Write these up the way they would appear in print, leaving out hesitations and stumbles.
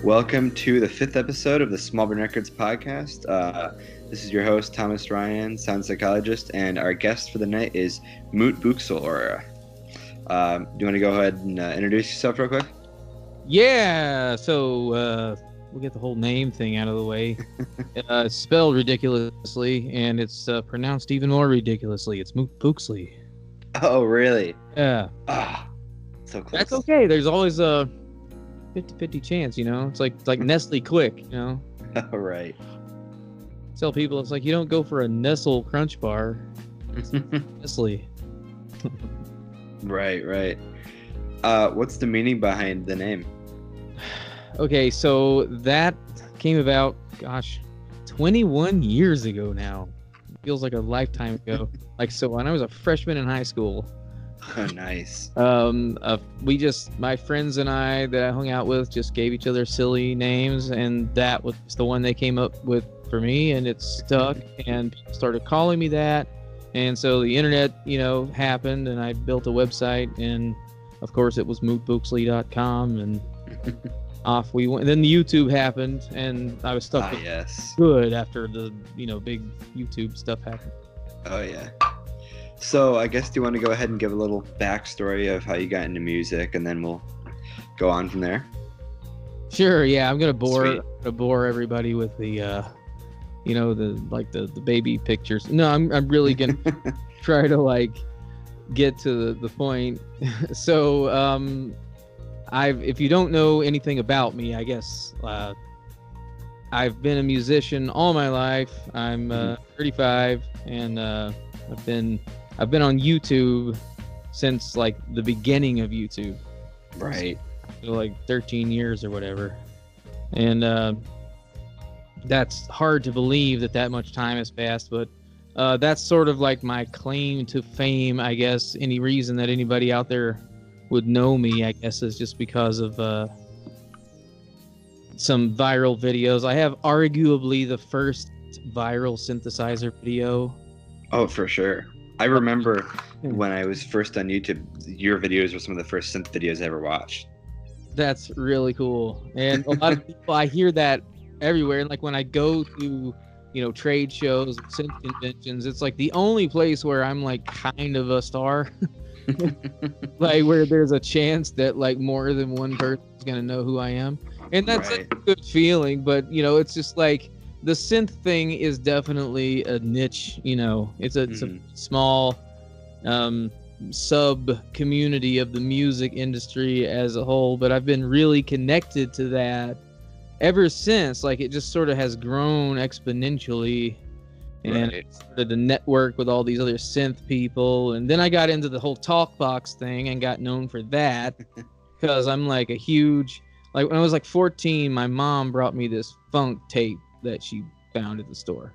Welcome to the 5th episode of the Smallbrain Records Podcast. This is your host, Thomas Ryan, sound psychologist, and our guest for the night is Moot Booxlé. Do you want to go ahead and introduce yourself real quick? Yeah, so we'll get the whole name thing out of the way. It's spelled ridiculously, and it's pronounced even more ridiculously. It's Moot Booxlé. Oh, really? Yeah. Ah, so close. That's okay. There's always a 50-50 chance, you know? It's like Nestle Quick, you know? Oh, right. Tell people it's like you don't go for a Nestle Crunch Bar. Nestle. Right. What's the meaning behind the name? Okay, so that came about, 21 years ago now. Feels like a lifetime ago. So when I was a freshman in high school. Oh, nice. My friends and I that I hung out with just gave each other silly names, and that was the one they came up with for me, and it stuck, and people started calling me that. And so the internet, happened, and I built a website, and of course it was mootbooxlé.com, and off we went. And then the YouTube happened, and I was stuck with good after the, big YouTube stuff happened. Oh, yeah. So I guess do you want to go ahead and give a little backstory of how you got into music, and then we'll go on from there? Sure. Yeah, I'm gonna bore everybody with the, the baby pictures. No, I'm really gonna try to get to the point. So if you don't know anything about me, I guess I've been a musician all my life. I'm 35, and I've been on YouTube since the beginning of YouTube. Right. So 13 years or whatever. And that's hard to believe that much time has passed, but that's sort of my claim to fame, I guess. Any reason that anybody out there would know me, I guess, is just because of some viral videos. I have arguably the first viral synthesizer video. Oh, for sure. I remember when I was first on YouTube, your videos were some of the first synth videos I ever watched. That's really cool. And a lot of people, I hear that everywhere. And when I go to, trade shows, synth conventions, it's the only place where I'm kind of a star. Where there's a chance that more than one person is going to know who I am. And that's a good feeling. But, it's just the synth thing is definitely a niche, it's a small sub community of the music industry as a whole, but I've been really connected to that ever since. It just sort of has grown exponentially, and it started to network with all these other synth people. And then I got into the whole Talkbox thing and got known for that because I'm a huge, when I was 14, my mom brought me this funk tape that she found at the store,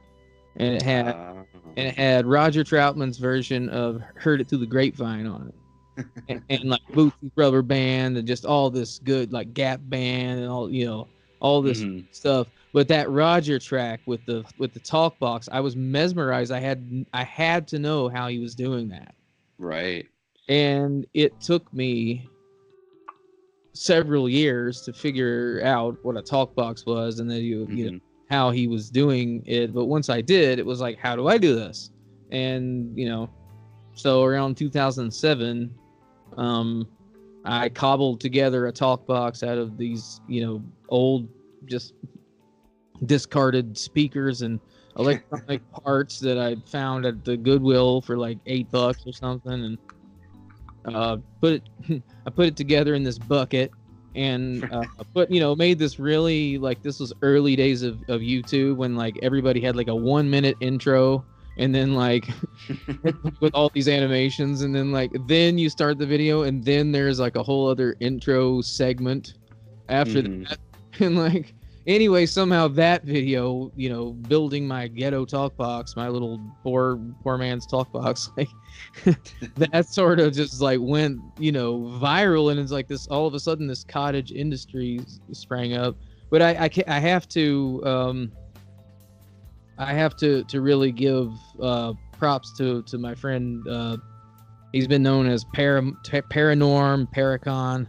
and it had Roger Troutman's version of "Heard It Through the Grapevine" on it, and Bootsy's Rubber Band, and just all this good Gap Band and all this stuff. But that Roger track with the Talkbox, I was mesmerized. I had to know how he was doing that. Right. And it took me several years to figure out what a Talkbox was, and then you know how he was doing it. But once I did, it was how do I do this? And so around 2007, I cobbled together a Talkbox out of these old just discarded speakers and electronic parts that I found at the Goodwill for $8 or something, and I put it together in this bucket. And made this really this was early days of YouTube when everybody had a 1 minute intro, and then with all these animations, and then you start the video, and then there's a whole other intro segment after that. And anyway, somehow that video, building my ghetto Talkbox, my little poor man's Talkbox, that sort of just went, viral, and it's this, all of a sudden this cottage industry sprang up. But I have to really give props to my friend. He's been known as Paranorm, Paracon.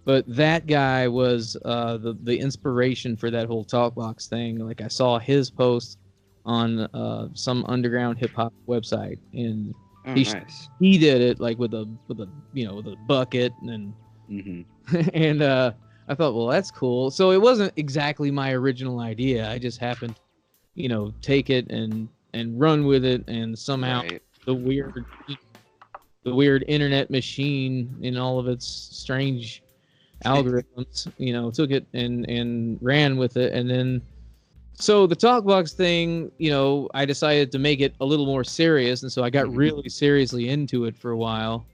But that guy was the inspiration for that whole Talkbox thing. Like I saw his post on some underground hip hop website, and Oh, he nice. he did it like with a with a bucket and and I thought, well, that's cool. So it wasn't exactly my original idea. I just happened, take it and run with it, and somehow Right. the weird internet machine in all of its strange algorithms, took it and ran with it. And then so the Talkbox thing, I decided to make it a little more serious, and so I got really seriously into it for a while.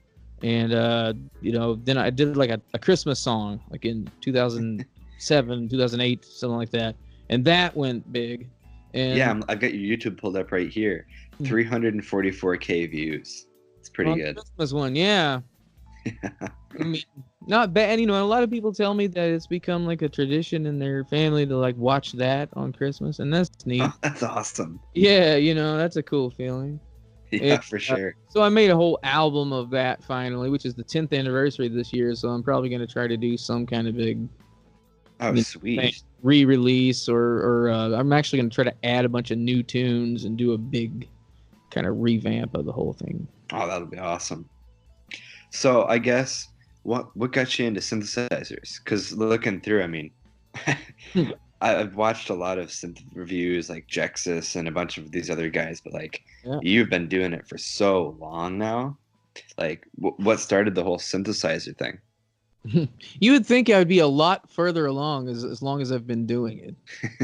And then I did like a Christmas song like in 2007, 2008, something like that, and that went big. And yeah, I've got your YouTube pulled up right here. 344K views. It's pretty good. Christmas one, yeah. I mean, not bad. And, a lot of people tell me that it's become like a tradition in their family to like watch that on Christmas, and that's neat. Oh, that's awesome. Yeah, that's a cool feeling. Yeah, for sure. So I made a whole album of that finally, which is the 10th anniversary this year. So I'm probably going to try to do some kind of big Sweet re-release, or I'm actually going to try to add a bunch of new tunes and do a big kind of revamp of the whole thing. Oh, that'll be awesome. So I guess what got you into synthesizers? Because looking through, I mean, I've watched a lot of synth reviews like Jexus and a bunch of these other guys, but like you've been doing it for so long now. Like, what started the whole synthesizer thing? You would think I would be a lot further along as long as I've been doing it,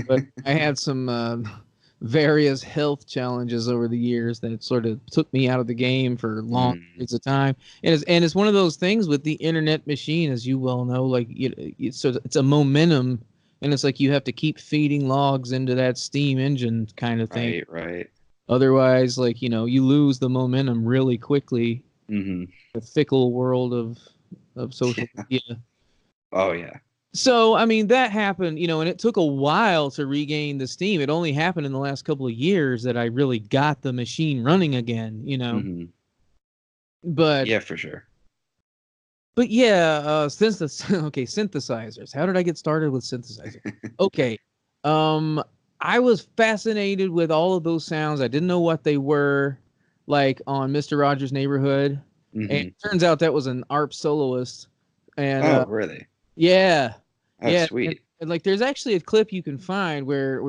but I had some various health challenges over the years that sort of took me out of the game for long periods of time. And it's one of those things with the internet machine, as you well know, like it's a momentum. And it's like you have to keep feeding logs into that steam engine kind of thing. Right. Otherwise, like, you lose the momentum really quickly. The fickle world of social media. Oh, yeah. So, I mean, that happened, and it took a while to regain the steam. It only happened in the last couple of years that I really got the machine running again, But yeah, for sure. But yeah, synthesizers. How did I get started with synthesizers? Okay. I was fascinated with all of those sounds. I didn't know what they were, like on Mr. Rogers' Neighborhood. And it turns out that was an ARP soloist. And really? Yeah. Oh, yeah, sweet. And like there's actually a clip you can find where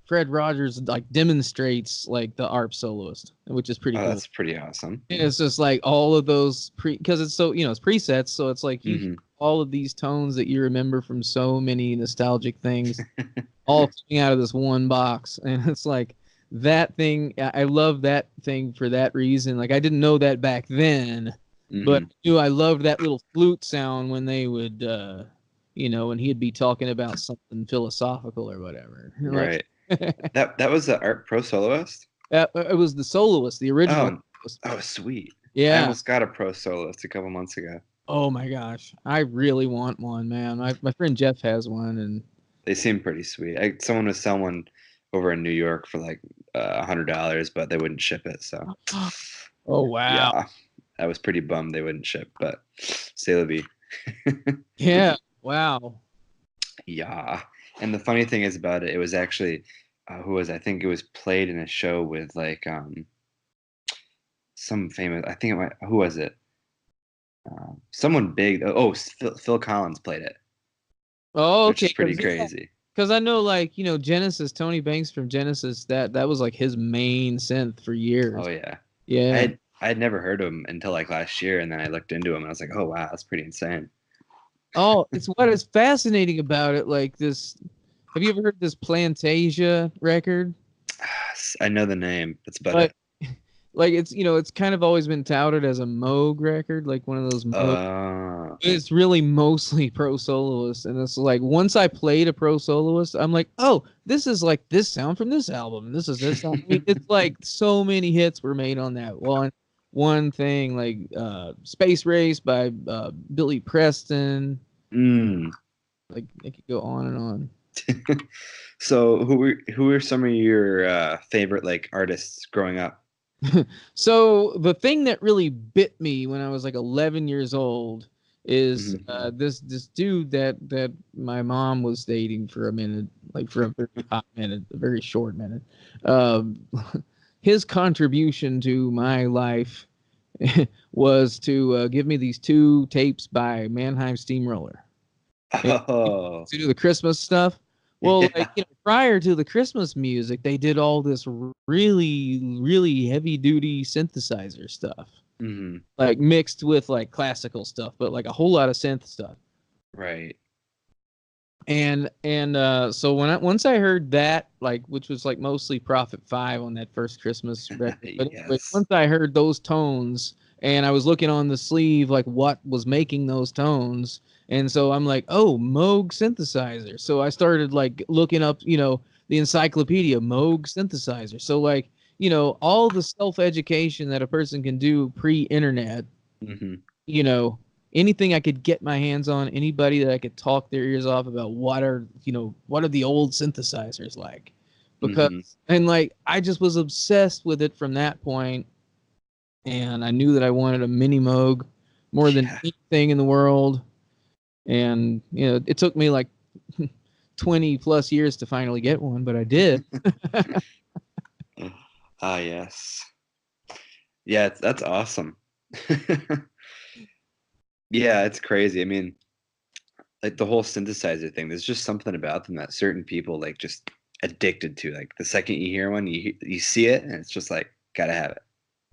Fred Rogers like demonstrates like the ARP soloist, which is pretty cool. That's pretty awesome. And it's just like all of those because it's so it's presets, so it's like you all of these tones that you remember from so many nostalgic things, all coming out of this one box, and it's like that thing. I love that thing for that reason. Like I didn't know that back then, but I knew I loved that little flute sound when they would, when he'd be talking about something philosophical or whatever. Right. That was the ARP Pro soloist? It was the soloist, the original. Oh, sweet. Yeah. I almost got a Pro soloist a couple months ago. Oh my gosh. I really want one, man. My friend Jeff has one, and they seem pretty sweet. Someone was selling one over in New York for like $100, but they wouldn't ship it. So oh wow. Yeah. I was pretty bummed they wouldn't ship, but c'est la vie. Yeah. Wow. Yeah. And the funny thing is about it, it was actually I think it was played in a show with like some famous, I think who was it? Someone big. Oh, Phil Collins played it. Oh, okay. Which is pretty crazy. Because I know, like, Genesis, Tony Banks from Genesis, that was like his main synth for years. Oh yeah. Yeah. I had never heard of him until like last year, and then I looked into him and I was like, oh wow, that's pretty insane. Oh, it's what is fascinating about it. Like this, have you ever heard this Plantasia record? I know the name. That's about it. Like it's it's kind of always been touted as a Moog record, like one of those Moog. It's really mostly pro soloist, and it's like once I played a pro soloist, I'm like, oh, this is like this sound from this album. This is this sound. I mean, it's like so many hits were made on that one thing, like Space Race by Billy Preston. Like it could go on and on. So who were some of your favorite like artists growing up? So the thing that really bit me when I was like 11 years old is this dude that my mom was dating for a minute, like for a very hot minute, a very short minute. Um, his contribution to my life was to give me these 2 tapes by Mannheim Steamroller. Oh, To do the Christmas stuff. Well, yeah. like, prior to the Christmas music, they did all this really, really heavy duty synthesizer stuff, Hmm. like mixed with like classical stuff, but like a whole lot of synth stuff. Right. And so once I heard that, like, which was like mostly Prophet 5 on that first Christmas record, but anyway, Yes. once I heard those tones, and I was looking on the sleeve like what was making those tones, and so I'm like, oh, Moog synthesizer. So I started like looking up, the encyclopedia Moog synthesizer. So like, all the self-education that a person can do pre-internet, Hmm. you know, anything I could get my hands on, anybody that I could talk their ears off about what are the old synthesizers like. Because Hmm. and like I just was obsessed with it from that point, and I knew that I wanted a mini Moog more than Yeah. anything in the world. And it took me like 20 plus years to finally get one, but I did. Ah, yes. Yeah, that's awesome. Yeah, it's crazy. I mean, like the whole synthesizer thing, there's just something about them that certain people like just addicted to. Like the second you hear one, you see it, and it's just like gotta have it.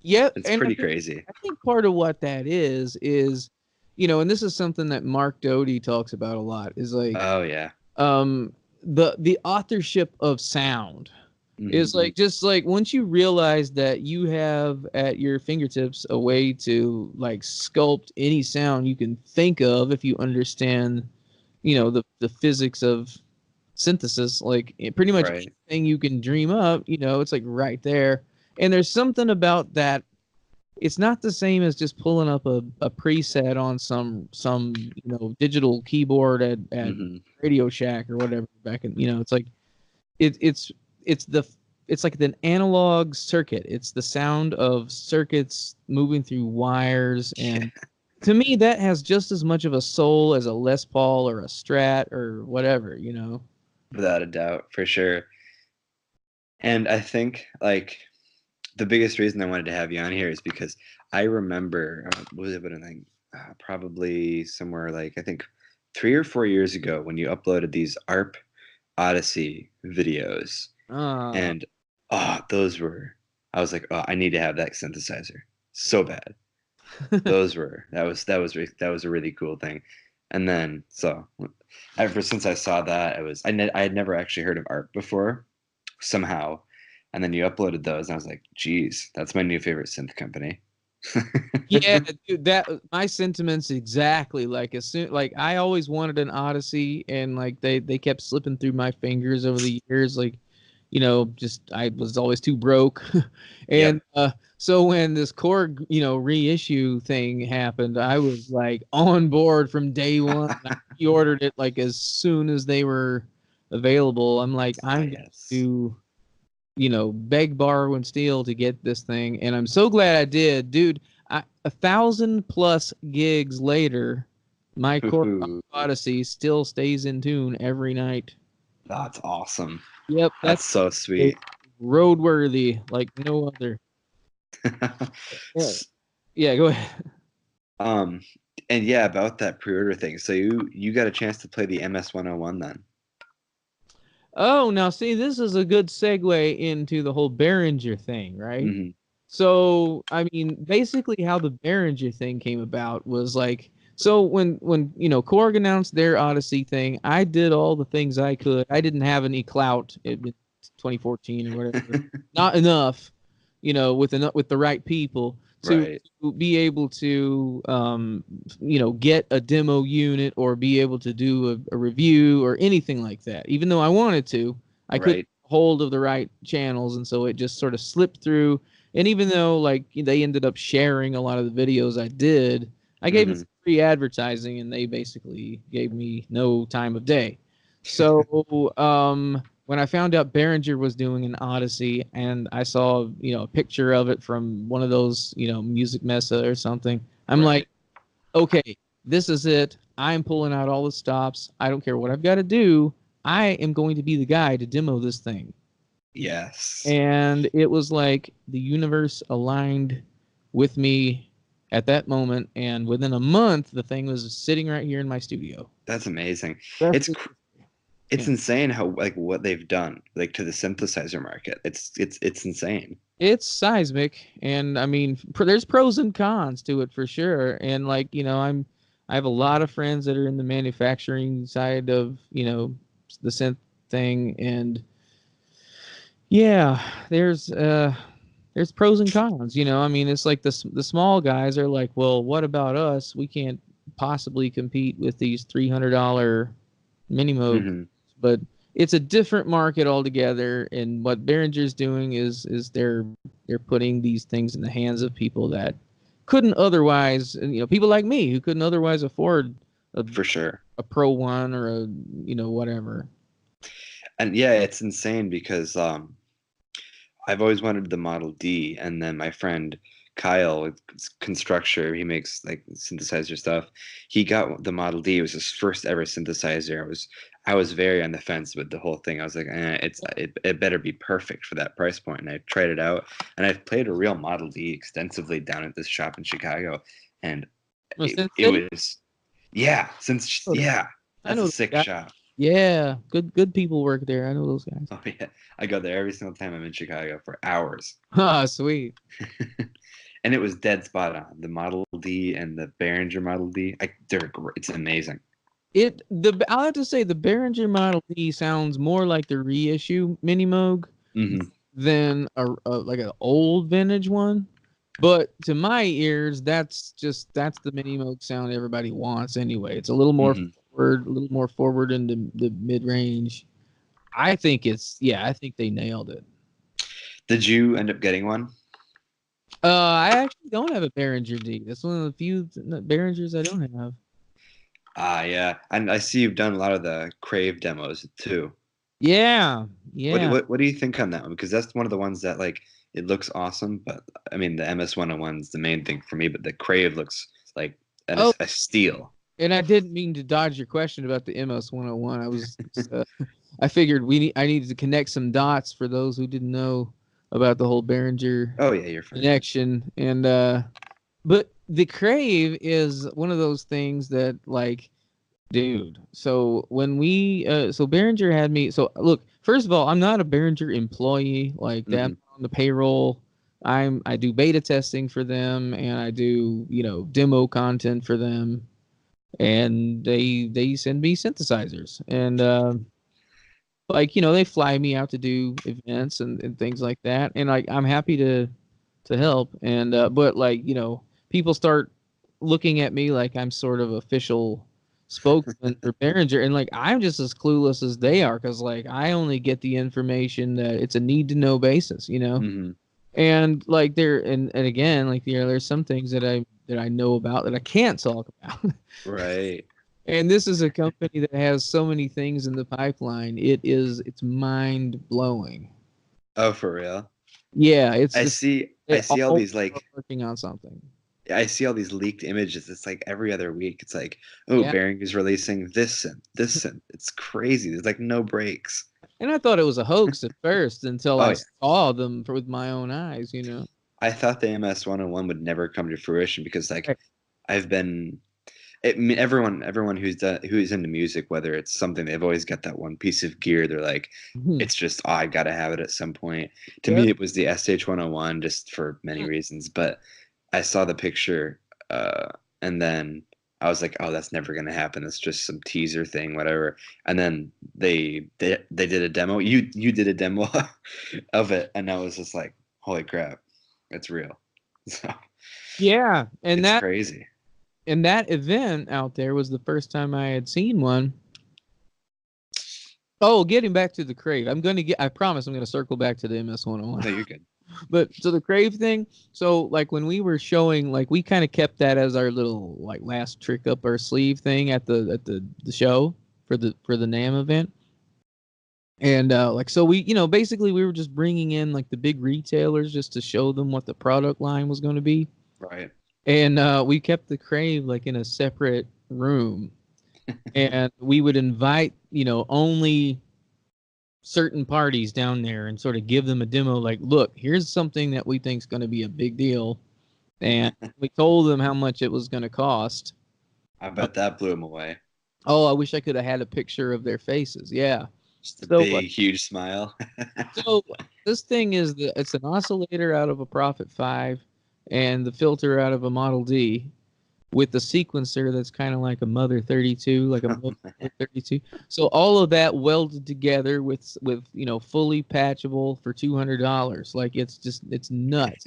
Yeah, It's and pretty crazy. I think part of what that is, and this is something that Mark Doty talks about a lot, is like Oh yeah. um the authorship of sound is Hmm. like, just like once you realize that you have at your fingertips a way to like sculpt any sound you can think of, if you understand the physics of synthesis, like pretty much Right. anything you can dream up, it's like right there. And there's something about that. It's not the same as just pulling up a preset on some digital keyboard at Hmm. Radio Shack or whatever back in, it's like it, it's it's the it's like an analog circuit. It's the sound of circuits moving through wires, Yeah, and to me that has just as much of a soul as a Les Paul or a Strat or whatever. without a doubt, for sure. And I think like the biggest reason I wanted to have you on here is because I remember what was it? But I think probably somewhere like I think 3 or 4 years ago when you uploaded these ARP Odyssey videos, uh and those were I was like, oh, I need to have that synthesizer so bad. Those were that was a really cool thing. And then so ever since I saw that, I had never actually heard of ARP before somehow. And then you uploaded those, and I was like, geez, that's my new favorite synth company. Yeah, dude, that my sentiments exactly. Like, as soon, like, I always wanted an Odyssey, and like they kept slipping through my fingers over the years. Like, just I was always too broke. And Yep. so when this Korg, reissue thing happened, I was like on board from day one. I ordered it like as soon as they were available. I'm like, Ah, I'm going yes. to, beg, borrow, and steal to get this thing, and I'm so glad I did, dude. 1,000+ gigs later, my Korg Ooh, Odyssey still stays in tune every night. that's awesome. Yep, That's that's so sweet. roadworthy like no other. Yeah, S- yeah, go ahead. um, and yeah, about that pre-order thing. So you got a chance to play the MS-101 then? Oh, now see, this is a good segue into the whole Behringer thing, right? Hmm. So, I mean, basically how the Behringer thing came about was like, so when Korg announced their Odyssey thing, I did all the things I could. I didn't have any clout in 2014 or whatever. Not enough, with the right people to Right. be able to get a demo unit or be able to do a review or anything like that. Even though I wanted to, I couldn't Right. get hold of the right channels, and so it just sort of slipped through. And even though like they ended up sharing a lot of the videos I did, I gave them Hmm. free advertising, and they basically gave me no time of day. So when I found out Behringer was doing an Odyssey, and I saw a picture of it from one of those Music Messa or something, I'm Right. like, okay, this is it. I'm pulling out all the stops. I don't care what I've got to do. I am going to be the guy to demo this thing. Yes. And it was like the universe aligned with me at that moment. And within a month, the thing was sitting right here in my studio. That's amazing. That's It's insane how like what they've done like to the synthesizer market. It's insane. It's seismic, and I mean, there's pros and cons to it for sure. And like, I have a lot of friends that are in the manufacturing side of, the synth thing, and yeah, there's pros and cons. I mean, it's like the small guys are like, well, what about us? We can't possibly compete with these $300 mini Moog, Mm-hmm. but it's a different market altogether. And what Behringer's doing is they're putting these things in the hands of people that couldn't otherwise, people like me who couldn't otherwise afford For sure. a Pro One or a whatever. And yeah, it's insane because I've always wanted the Model D, and then my friend Kyle with Constructure, he makes like synthesizer stuff. He got the Model D. It was his first ever synthesizer. I was very on the fence with the whole thing. I was like, it better be perfect for that price point. And I tried it out, and I've played a real Model D extensively down at this shop in Chicago, and it was that's a sick shop. Yeah, good people work there. I know those guys. Oh yeah, I go there every single time I'm in Chicago for hours. Ah, sweet. And it was dead spot on. The Model D and the Behringer Model D, they're great. It's amazing. I'll have to say the Behringer Model D sounds more like the reissue Mini Moog than like an old vintage one. But to my ears, that's the Mini Moog sound everybody wants anyway. It's a little more forward into the mid range. I think they nailed it. Did you end up getting one? I actually don't have a Behringer D. That's one of the few Behringers I don't have. Yeah, and I see you've done a lot of the Crave demos too. Yeah. What do you think on that one? Because that's one of the ones that like it looks awesome, but I mean the MS-101 is the main thing for me, but the Crave looks like a steal. And I didn't mean to dodge your question about the MS-101. I was I figured I needed to connect some dots for those who didn't know about the whole Behringer You're fine. connection. And but the Crave is one of those things that like, dude. So when so Behringer had me. So look, first of all, I'm not a Behringer employee like that on the payroll. I do beta testing for them, and I do demo content for them, and they send me synthesizers, and like they fly me out to do events and things like that, and like I'm happy to help, and but like people start looking at me like I'm sort of official spokesman for Behringer, and like I'm just as clueless as they are, because like I only get the information that it's a need to know basis, and like and again, like there's some things that I know about that I can't talk about. Right. And this is a company that has so many things in the pipeline. It's mind blowing. Oh, for real? Yeah, I see all these like working on something. I see all these leaked images. It's like every other week. It's like, Behringer's releasing this synth. It's crazy. There's like no breaks. And I thought it was a hoax at first until I saw them with my own eyes. I thought the MS-101 would never come to fruition because like I've been. Everyone who's into music, whether it's something they've always got that one piece of gear, they're like, it's just I gotta have it at some point. To me, it was the SH-101 just for many reasons, but I saw the picture, and then I was like, oh, that's never gonna happen. It's just some teaser thing, whatever. And then they did a demo. You did a demo of it, and I was just like, holy crap, it's real. So yeah, and it's crazy. And that event out there was the first time I had seen one. Oh, getting back to the Crave. I promise I'm going to circle back to the MS-101. No, you're good. But so the Crave thing, so like when we were showing, like we kind of kept that as our little like last trick up our sleeve thing at the show for the NAMM event. And like so we basically we were just bringing in like the big retailers just to show them what the product line was going to be. Right. And we kept the Crave like in a separate room, and we would invite, only certain parties down there and sort of give them a demo. Like, look, here's something that we think is going to be a big deal, and we told them how much it was going to cost. I bet that blew them away. Oh, I wish I could have had a picture of their faces. Yeah. Just a big, huge smile. So this thing it's an oscillator out of a Prophet 5 and the filter out of a Model D with the sequencer that's kind of like a Mother 32, like a Mother 32. So all of that welded together with fully patchable for $200. Like it's nuts.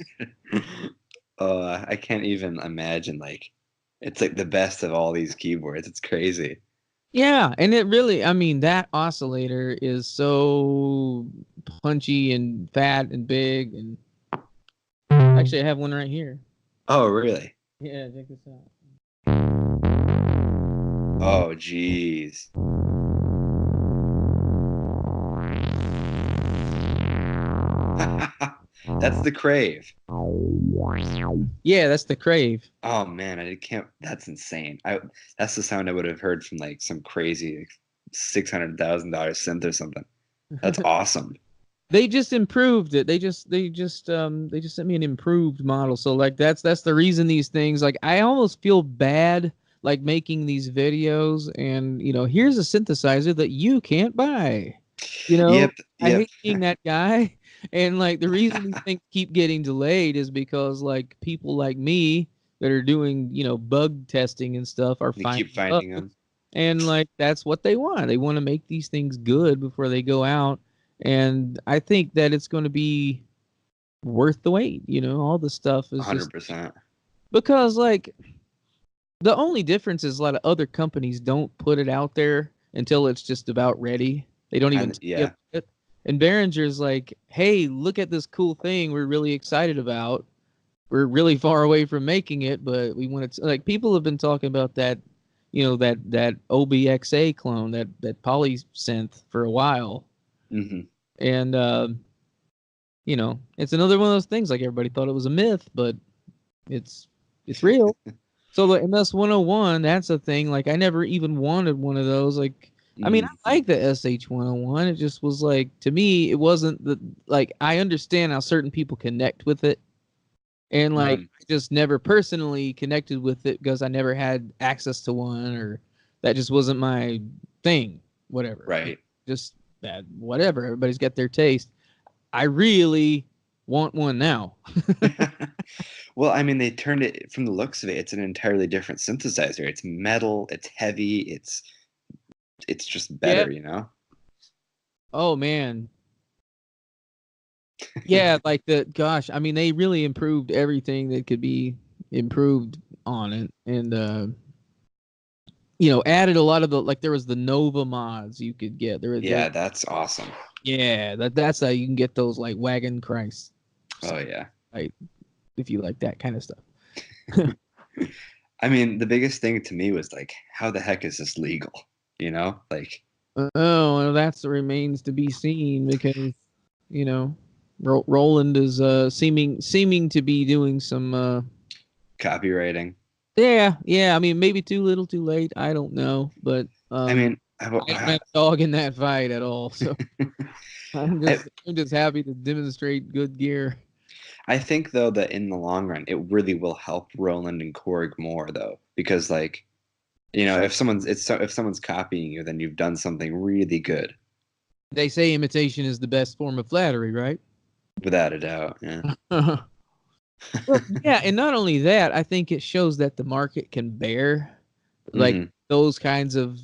I can't even imagine. Like, it's like the best of all these keyboards. It's crazy. Yeah, and it really, I mean, that oscillator is so punchy and fat and big. And actually, I have one right here. Oh, really? Yeah, check this out. Oh, geez. That's the Crave. Yeah, that's the Crave. Oh man, I can't. That's insane. That's the sound I would have heard from like some crazy $600,000 synth or something. That's awesome. They just improved it. They just sent me an improved model. So like that's the reason these things, like, I almost feel bad like making these videos and here's a synthesizer that you can't buy. Yep. I hate being that guy. And like the reason these things keep getting delayed is because like people like me that are doing, bug testing and stuff are keep finding them. And like that's what they want. They want to make these things good before they go out. And I think that it's going to be worth the wait. All the stuff is 100%. Because like the only difference is a lot of other companies don't put it out there until it's just about ready. They don't even yeah. it. And Behringer's like, hey, look at this cool thing we're really excited about. We're really far away from making it, but we want to, like, people have been talking about that, that OBXA clone, that poly synth for a while. Mm-hmm. And, it's another one of those things, like everybody thought it was a myth, but it's real. So the MS-101, that's a thing. Like I never even wanted one of those. Like, I mean, I like the SH-101. It just was like, to me, it wasn't like, I understand how certain people connect with it. And like, I just never personally connected with it because I never had access to one, or that just wasn't my thing, whatever. Right. Just that, whatever. Everybody's got their taste. I really want one now. Well, I mean, they turned it, from the looks of it, it's an entirely different synthesizer. It's metal, it's heavy, it's just better, Oh man. Yeah, like I mean, they really improved everything that could be improved on it, and added a lot of the, like, there was the Nova mods you could get. That's awesome. Yeah, that's how you can get those, like, Wagon Christ. Oh yeah. Right. If you like that kind of stuff. I mean, the biggest thing to me was like, how the heck is this legal? Like. Oh, well, that remains to be seen, because Roland is seeming to be doing some copywriting. Yeah. I mean, maybe too little, too late. I don't know, but I mean, I don't have a dog in that fight at all. So I'm just happy to demonstrate good gear. I think though that in the long run, it really will help Roland and Korg more though, because like, if someone's copying you, then you've done something really good. They say imitation is the best form of flattery, right? Without a doubt, yeah. Well, yeah, and not only that, I think it shows that the market can bear like those kinds of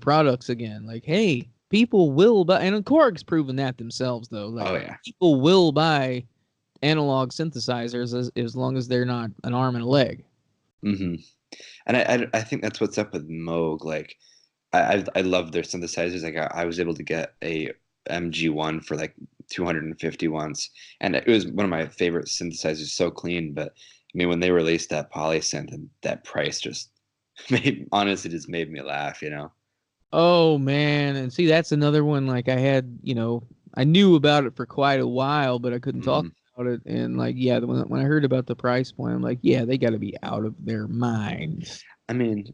products again. Like, hey, people will buy, and Korg's proven that themselves though. Like, people will buy analog synthesizers as long as they're not an arm and a leg. Mm-hmm. And I think that's what's up with Moog. Like, I love their synthesizers. Like, I was able to get a MG1 for like 250 once, and it was one of my favorite synthesizers. So clean, but I mean, when they released that poly synth, and that price just honestly just made me laugh. Oh man, and see, that's another one. Like, I had, I knew about it for quite a while, but I couldn't talk about it, and like, yeah, when I heard about the price point, I'm like, yeah, they got to be out of their minds. I mean,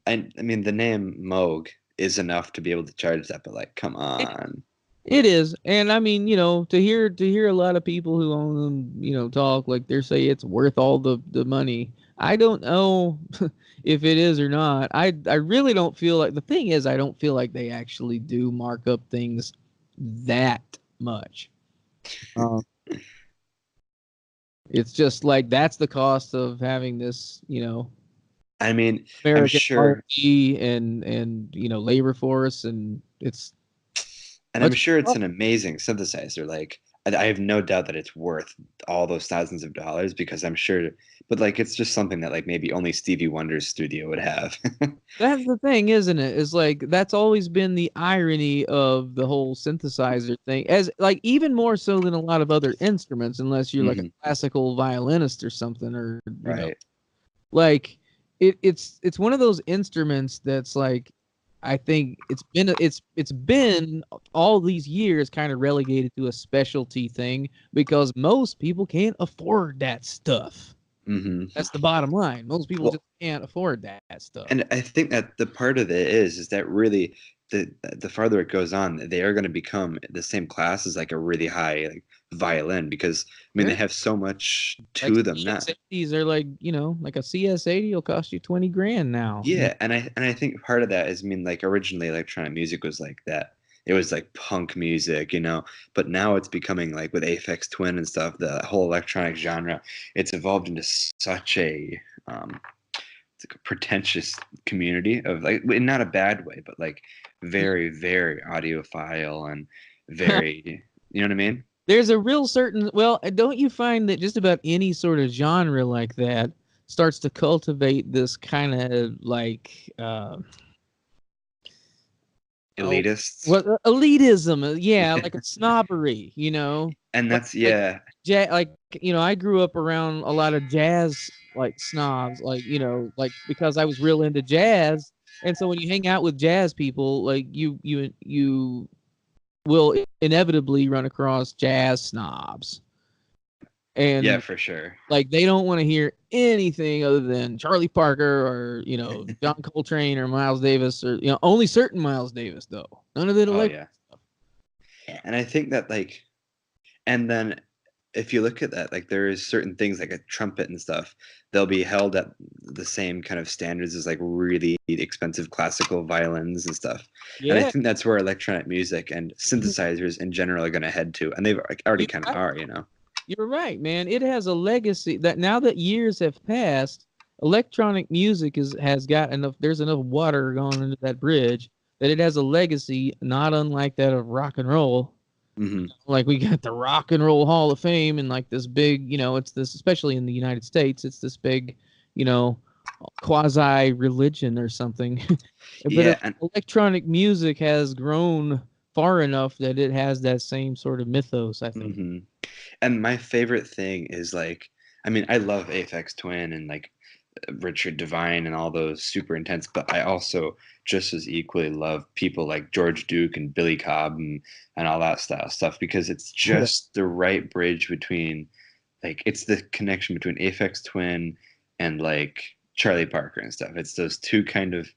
I mean, the name Moog is enough to be able to charge that, but like, come on. It is, and I mean, to hear a lot of people who own them, talk like they say it's worth all the money. I don't know if it is or not. I really don't feel like, the thing is, I don't feel like they actually do mark up things that much. Um, it's just like that's the cost of having this, I mean, I'm American sure, R&D and labor force, and it's and I'm much. sure it's an amazing synthesizer. Like, I have no doubt that it's worth all those thousands of dollars because I'm sure, but like, it's just something that like maybe only Stevie Wonder's studio would have. That's the thing, isn't it? Is like that's always been the irony of the whole synthesizer thing, as like even more so than a lot of other instruments, unless you're like a Hmm. classical violinist or something, or Right. like it's one of those instruments that's like, I think it's been all these years kind of relegated to a specialty thing because most people can't afford that stuff. Hmm. That's the bottom line. Most people Well, just can't afford that stuff. and I think that the part of it is that really the farther it goes on, they are going to become the same class as like a really high like violin because I mean they Yeah. have so much Like to them now. CS80s are like, like a CS80 will cost you 20 grand now. Yeah, and I think part of that is I mean like originally electronic music was like that. It was like punk music, but now it's becoming like with Aphex Twin and stuff, the whole electronic genre, it's evolved into such a it's like a pretentious community of like in not a bad way, but like very, very audiophile and very, you know what I mean? There's a real certain, well, don't you find that just about any sort of genre like that starts to cultivate this kind of like, oh, Elitists. what elitism? Yeah, like a snobbery, And like that's like yeah. like I grew up around a lot of jazz like snobs, like like because I was real into jazz, and so when you hang out with jazz people, like you will inevitably run across jazz snobs, Yeah, and for sure. like they don't want to hear anything other than Charlie Parker or John Coltrane or Miles Davis, or only certain Miles Davis though. None of the Oh electric yeah. stuff. And I think that like and then if you look at that, like there is certain things like a trumpet and stuff, they'll be held at the same kind of standards as like really expensive classical violins and stuff. And I Yeah, think that's where electronic music and synthesizers in general are going to head to, and they've like, already you're kind of right. are. You're right, man. It has a legacy that now that years have passed, electronic music has got enough. There's enough water going into that bridge that it has a legacy not unlike that of rock and roll. Hmm. Like we got the Rock and Roll Hall of Fame, and like this big, it's this, especially in the United States, it's this big, you know, quasi religion or something. But Yeah, and electronic music has grown far enough that it has that same sort of mythos, I think. hmm and my favorite thing is like, I mean, I love Aphex Twin and like Richard Devine and all those super intense, but I also just as equally love people like George Duke and Billy Cobb and all that style stuff because it's Yeah. just the right bridge between like it's the connection between Aphex Twin and like Charlie Parker and stuff. It's those two kind of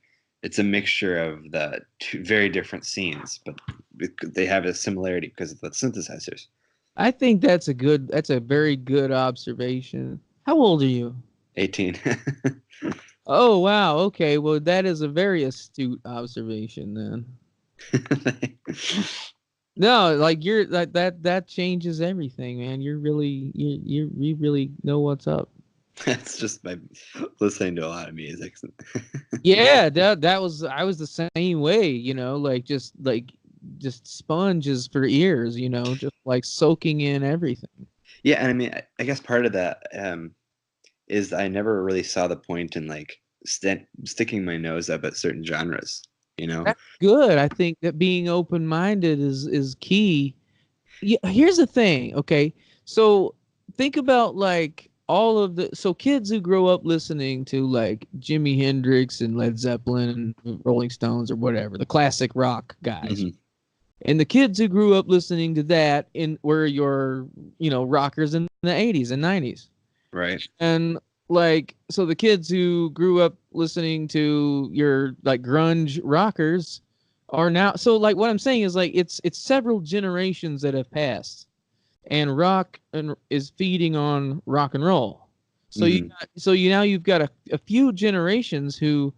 it's a mixture of the two very different scenes, but they have a similarity because of the synthesizers. I think that's a very good observation. How old are you? 18. Oh, wow. Okay. Well, that is a very astute observation then. No, like you're that changes everything, man. You're really you really know what's up. That's just by listening to a lot of music. Yeah, that was I was the same way, like just sponges for ears, just like soaking in everything. Yeah, and I mean, I guess part of that is I never really saw the point in like sticking my nose up at certain genres. You know? That's good. I think that being open-minded is key. Yeah, here's the thing, okay? So think about like all of the kids who grow up listening to like Jimi Hendrix and Led Zeppelin and Rolling Stones or whatever, the classic rock guys. Hmm. And the kids who grew up listening to that were your, rockers in the 80s and 90s. Right. And like, so the kids who grew up listening to your like grunge rockers are now, so like what I'm saying is like it's several generations that have passed, and rock is feeding on rock and roll. So now you've got a few generations who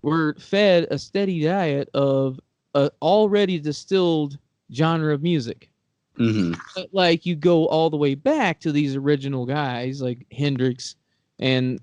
were fed a steady diet of a already distilled genre of music. But like you go all the way back to these original guys like Hendrix and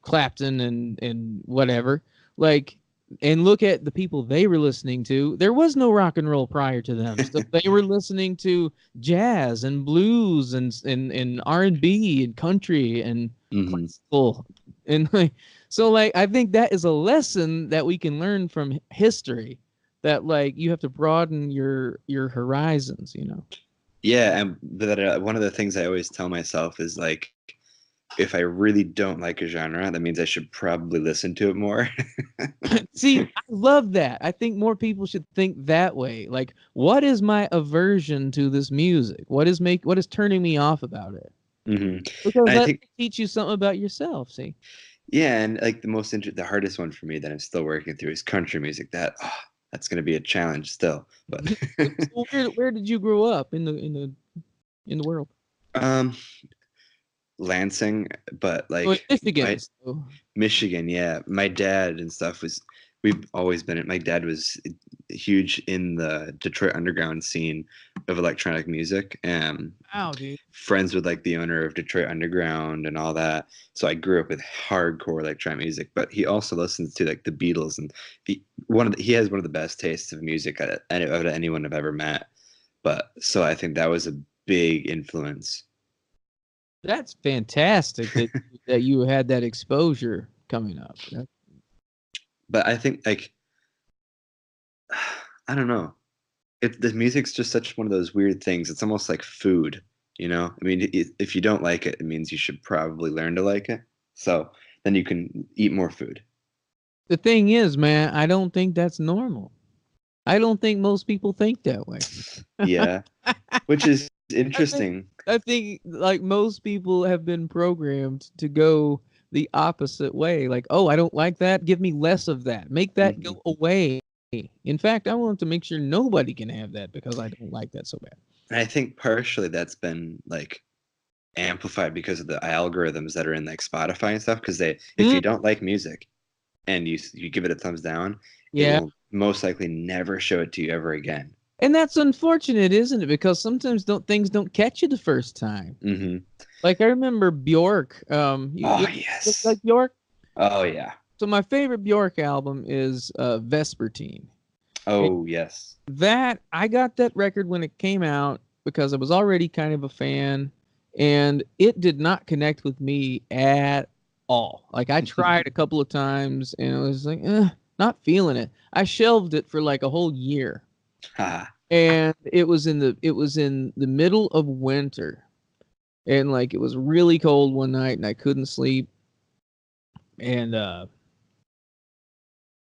Clapton and whatever, like, and look at the people they were listening to. There was no rock and roll prior to them. So they were listening to jazz and blues and R&B and country and classical. And like, so like I think that is a lesson that we can learn from history, that like you have to broaden your horizons, Yeah, and that one of the things I always tell myself is like, if I really don't like a genre, that means I should probably listen to it more. See, I love that. I think more people should think that way. Like, what is my aversion to this music? What is turning me off about it? Because I that think, teach you something about yourself. See? yeah, and like the hardest one for me that I'm still working through is country music. That's going to be a challenge still. But So where did you grow up in the world? Lansing, but Oh, like Michigan. Michigan, yeah. My dad and stuff we've always been, my dad was huge in the Detroit underground scene of electronic music, and Wow, dude. friends with like the owner of Detroit Underground and all that. So I grew up with hardcore electronic music, but he also listens to like the Beatles, and he has one of the best tastes of music out of anyone I've ever met. But so I think that was a big influence. That's fantastic that you had that exposure coming up. But I think like I don't know. The music's just such one of those weird things. It's almost like food, you know? I mean, if you don't like it, it means you should probably learn to like it. So then you can eat more food. The thing is, man, I don't think that's normal. I don't think most people think that way. Yeah, which is interesting. I think like most people have been programmed to go the opposite way. Like, oh, I don't like that. Give me less of that. Make that go away. In fact, I want to make sure nobody can have that because I don't like that so bad. And I think partially that's been like amplified because of the algorithms that are in like Spotify and stuff. Because if you don't like music and you give it a thumbs down, it will most likely never show it to you ever again. And that's unfortunate, isn't it? Because sometimes things don't catch you the first time. Like I remember Bjork. Yes. Like Bjork. Oh yeah. So my favorite Bjork album is Vespertine. Oh yes. That I got that record when it came out because I was already kind of a fan, and it did not connect with me at all. Like I tried a couple of times and I was like, not feeling it. I shelved it for like a whole year. And it was in the middle of winter, and like it was really cold one night and I couldn't sleep, and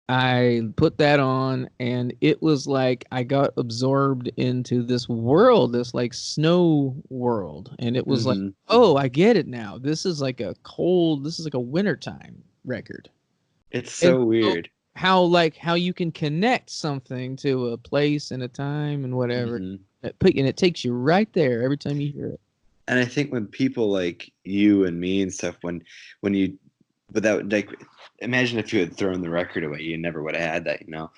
I put that on, and it was like I got absorbed into this world, this like snow world, and it was like, oh, I get it now. This is like a wintertime record. It's so weird. How you can connect something to a place and a time and whatever, and it takes you right there every time you hear it. And I think when people like you and me and stuff, when you, without like, imagine if you had thrown the record away, you never would have had that, you know?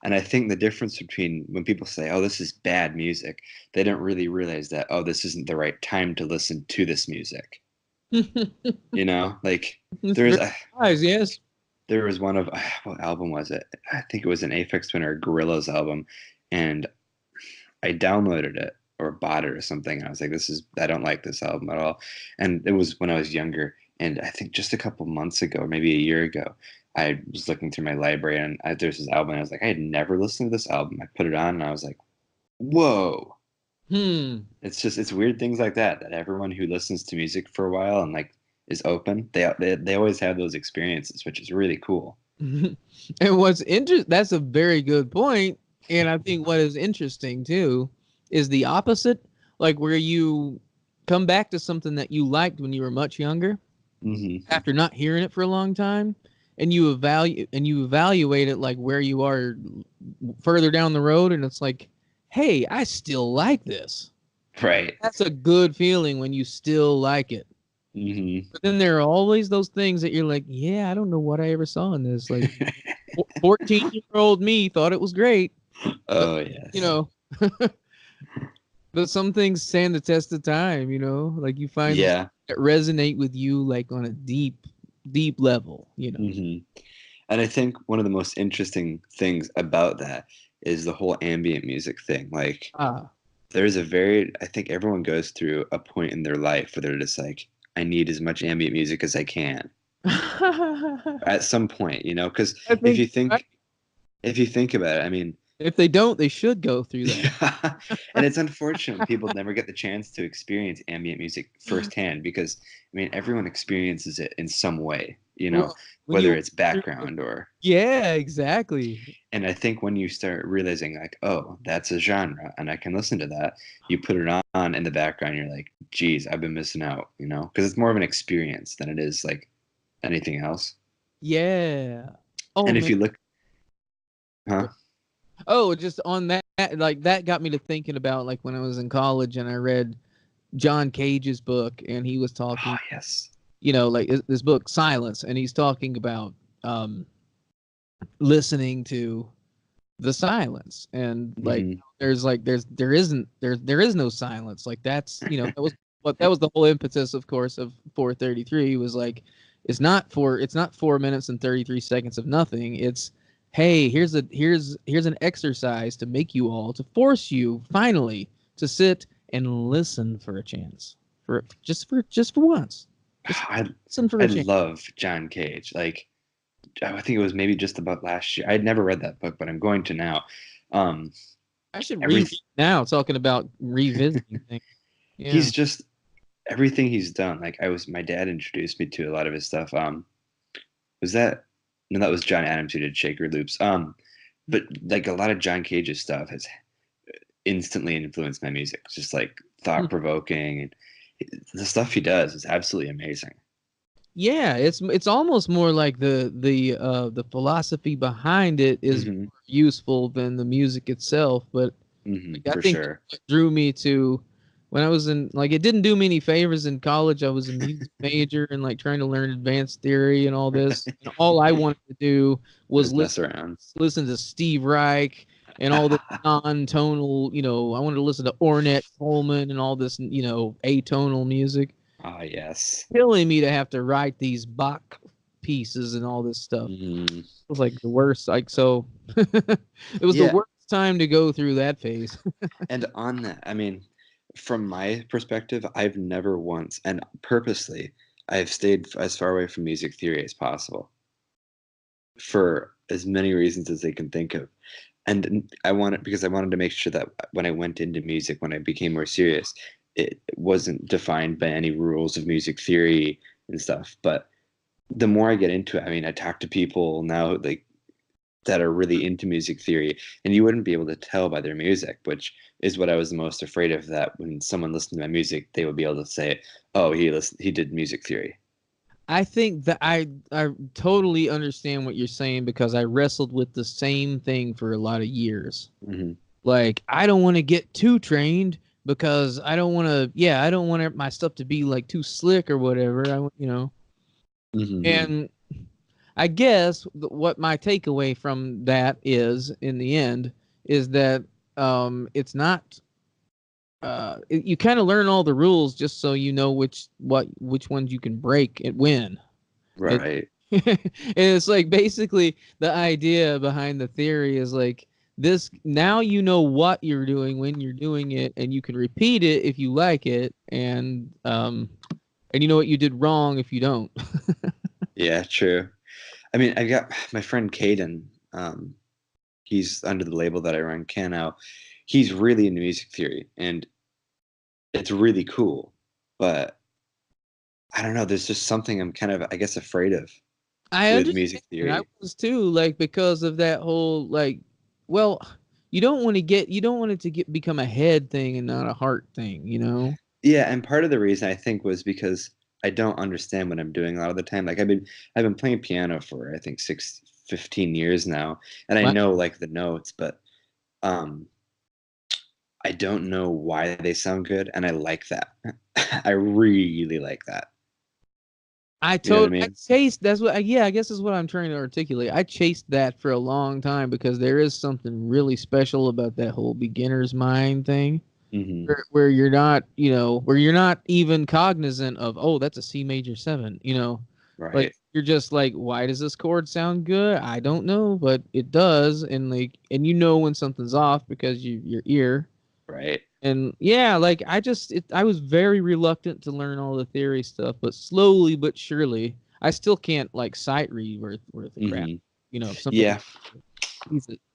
And I think the difference between when people say, oh, this is bad music, they don't really realize that, oh, this isn't the right time to listen to this music. You know, like there was one of, what album was it? I think it was an Aphex Twin or Gorillaz album, and I downloaded it or bought it or something, and I was like, I don't like this album at all. And it was when I was younger, and I think just a couple months ago, or maybe a year ago, I was looking through my library, and there's this album, and I was like, I had never listened to this album. I put it on, and I was like, whoa. It's weird things like that everyone who listens to music for a while and like is open, they always have those experiences, which is really cool. And what's interesting, that's a very good point. And I think what is interesting too is the opposite, like where you come back to something that you liked when you were much younger after not hearing it for a long time, and you evaluate it like where you are further down the road, and it's like, hey, I still like this. Right. That's a good feeling when you still like it. But then there are always those things that you're like, yeah, I don't know what I ever saw in this. Like 14-year-old me thought it was great. Oh, But, yes. you know, but some things stand the test of time, you know, like you find Yeah. that resonate with you like on a deep, deep level, you know. And I think one of the most interesting things about that is the whole ambient music thing. Like, Ah. there's I think everyone goes through a point in their life where they're just like, I need as much ambient music as I can at some point, you know, because I think right? if you think about it, I mean, If they don't, they should go through that. yeah. And it's unfortunate when people never get the chance to experience ambient music firsthand because, I mean, everyone experiences it in some way, you know, Well, when whether you it's background or. yeah, exactly. And I think when you start realizing, like, oh, that's a genre and I can listen to that, you put it on in the background, you're like, geez, I've been missing out, you know, because it's more of an experience than it is like anything else. Yeah. Oh And if man. you look, huh? Oh, just on that, like that got me to thinking about like when I was in college and I read John Cage's book and he was Oh, talking, yes. you know, like this book Silence, and he's talking about listening to the silence, and like Hmm. there is no silence. Like that's, you know, that was the whole impetus, of course, of 433 was like it's not 4 minutes and 33 seconds of nothing. It's hey, here's an exercise to make you all, to force you finally to sit and listen for a chance, for just for once, just I listen for I a chance. love John Cage. Like, I think it was maybe just about last year. I had never read that book, but I'm going to now. Um, I should every read now, talking about revisiting things. Yeah. he's just everything he's done. Like, my dad introduced me to a lot of his stuff. Was that no? That was John Adams who did Shaker Loops. But like a lot of John Cage's stuff has instantly influenced my music. It's just like thought provoking, and the stuff he does is absolutely amazing. Yeah, it's almost more like the philosophy behind it is Hmm. more useful than the music itself. But Hmm. like, I For think sure. what drew me to when I was in, like, it didn't do me any favors in college. I was a music major and like trying to learn advanced theory and all this, and all I wanted to do was Just mess around. listen to Steve Reich and all this non-tonal. You know, I wanted to listen to Ornette Coleman and all this, you know, atonal music, Ah, yes. killing me to have to write these Bach pieces and all this stuff. Hmm. It was like the worst. Like, so it was the Yeah. worst time to go through that phase. And on that, I mean, from my perspective, I've never once, and purposely, I've stayed as far away from music theory as possible for as many reasons as they can think of. And I wanted, because I wanted to make sure that when I went into music, when I became more serious, it wasn't defined by any rules of music theory and stuff. But the more I get into it, I mean, I talk to people now, like, that are really into music theory, and you wouldn't be able to tell by their music, which is what I was the most afraid of, that when someone listened to my music, they would be able to say, oh, he did music theory. I think that I totally understand what you're saying because I wrestled with the same thing for a lot of years. Hmm. Like, I don't want to get too trained because I don't want to, yeah, I don't want my stuff to be like too slick or whatever. You know, Hmm. and I guess what my takeaway from that is in the end is that it's not you kind of learn all the rules just so you know which ones you can break and win. It, Right. and it's like basically the idea behind the theory is like this, now you know what you're doing when you're doing it, and you can repeat it if you like it, and you know what you did wrong if you don't. Yeah, true. I mean, I got my friend Caden. He's under the label that I run, Cano. He's really into music theory, and it's really cool. But I don't know. There's just something I'm kind of, I guess, afraid of I with music understand. I theory. was too, like, because of that whole, like, well, you don't want it to become a head thing and not a heart thing, you know? Yeah, and part of the reason I think was because I don't understand what I'm doing a lot of the time. Like I've been playing piano for I think 15 years now, and I Wow. know like the notes, but um I don't know why they sound good, and I like that. I really like that. You know what I I mean? chased that's what yeah, I guess is what I'm trying to articulate. I chased that for a long time because there is something really special about that whole beginner's mind thing. Hmm. Where you're not, where you're not even cognizant of, oh, that's a C major 7, like Right, you're just like, why does this chord sound good? I don't know, but it does, and like, and when something's off because your ear, right. and yeah, like I was very reluctant to learn all the theory stuff, but slowly but surely, I still can't like sight read worth of crap. Hmm. If somebody Yeah,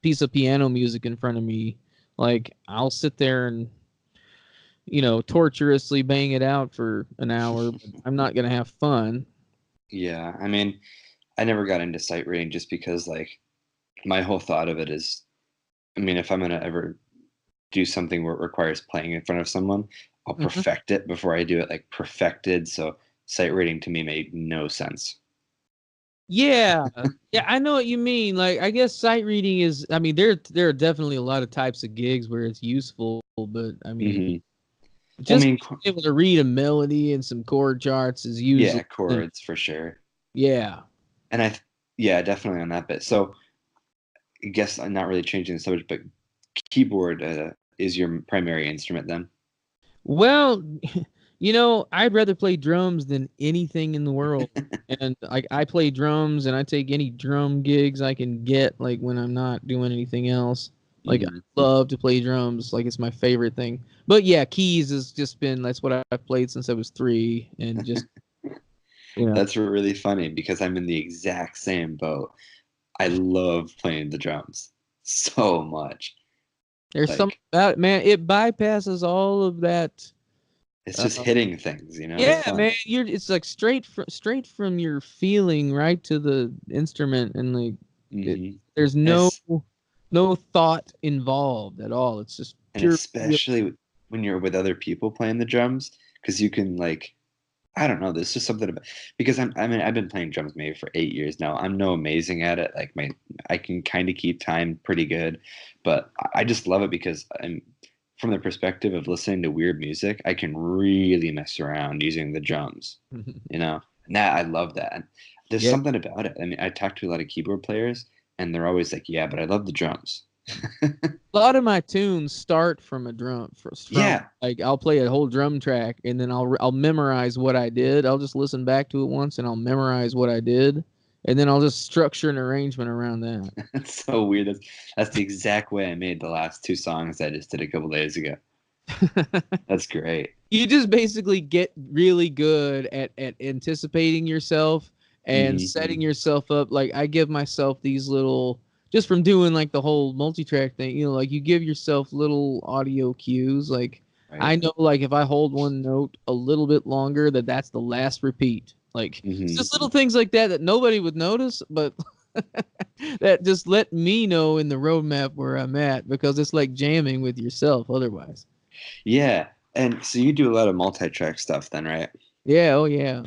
piece of piano music in front of me, like I'll sit there and torturously bang it out for an hour, but I'm not gonna have fun. yeah. I mean, I never got into sight reading just because like my whole thought of it is, I mean, if I'm gonna ever do something where it requires playing in front of someone, I'll Mhm. perfect it before I do it like perfected. So sight reading to me made no sense. Yeah, yeah, I know what you mean. Like, I guess sight reading is. I mean, there are definitely a lot of types of gigs where it's useful, but I mean, Hmm. Well, I just mean, being able to read a melody and some chord charts is usually, yeah, chords for sure. yeah. And yeah, definitely on that bit. So I guess I'm not really changing the subject, but keyboard is your primary instrument then? Well, I'd rather play drums than anything in the world. And like I play drums and I take any drum gigs I can get, like when I'm not doing anything else. Like Hmm. I love to play drums, like it's my favorite thing. But yeah, keys has just been that's what I've played since I was 3, and just you know, That's really funny because I'm in the exact same boat. I love playing the drums so much. there's some Like about it, man. It bypasses all of that. it's Uh, just hitting things, it's yeah, man, fun. it's like straight from your feeling right to the instrument, and like it, Hmm. there's And no thought involved at all. It's just and pure feel. especially when you're with other people playing the drums, because you can like I don't know, there's just something about because I mean I've been playing drums maybe for 8 years now. I'm no amazing at it. Like I can kind of keep time pretty good, but I just love it because I'm from the perspective of listening to weird music, I can really mess around using the drums, you know? And that I love that. And there's Yeah, something about it. I mean, I talk to a lot of keyboard players and they're always like, "Yeah, but I love the drums." a lot of my tunes start from a drum from Yeah, like I'll play a whole drum track and then I'll memorize what I did. I'll just listen back to it once and I'll memorize what I did, and then I'll just structure an arrangement around that. that's so weird. That's the exact way I made the last two songs I just did a couple days ago. That's great. You just basically get really good at anticipating yourself and Hmm. setting yourself up. Like I give myself these little, just from doing like the whole multi-track thing, like you give yourself little audio cues. Like I Right. know, like if I hold one note a little bit longer, that's the last repeat. Like it's Hmm. just little things like that that nobody would notice, but that just let me know in the roadmap where I'm at, because it's like jamming with yourself otherwise. Yeah. And so you do a lot of multi-track stuff then, right? Yeah, oh yeah.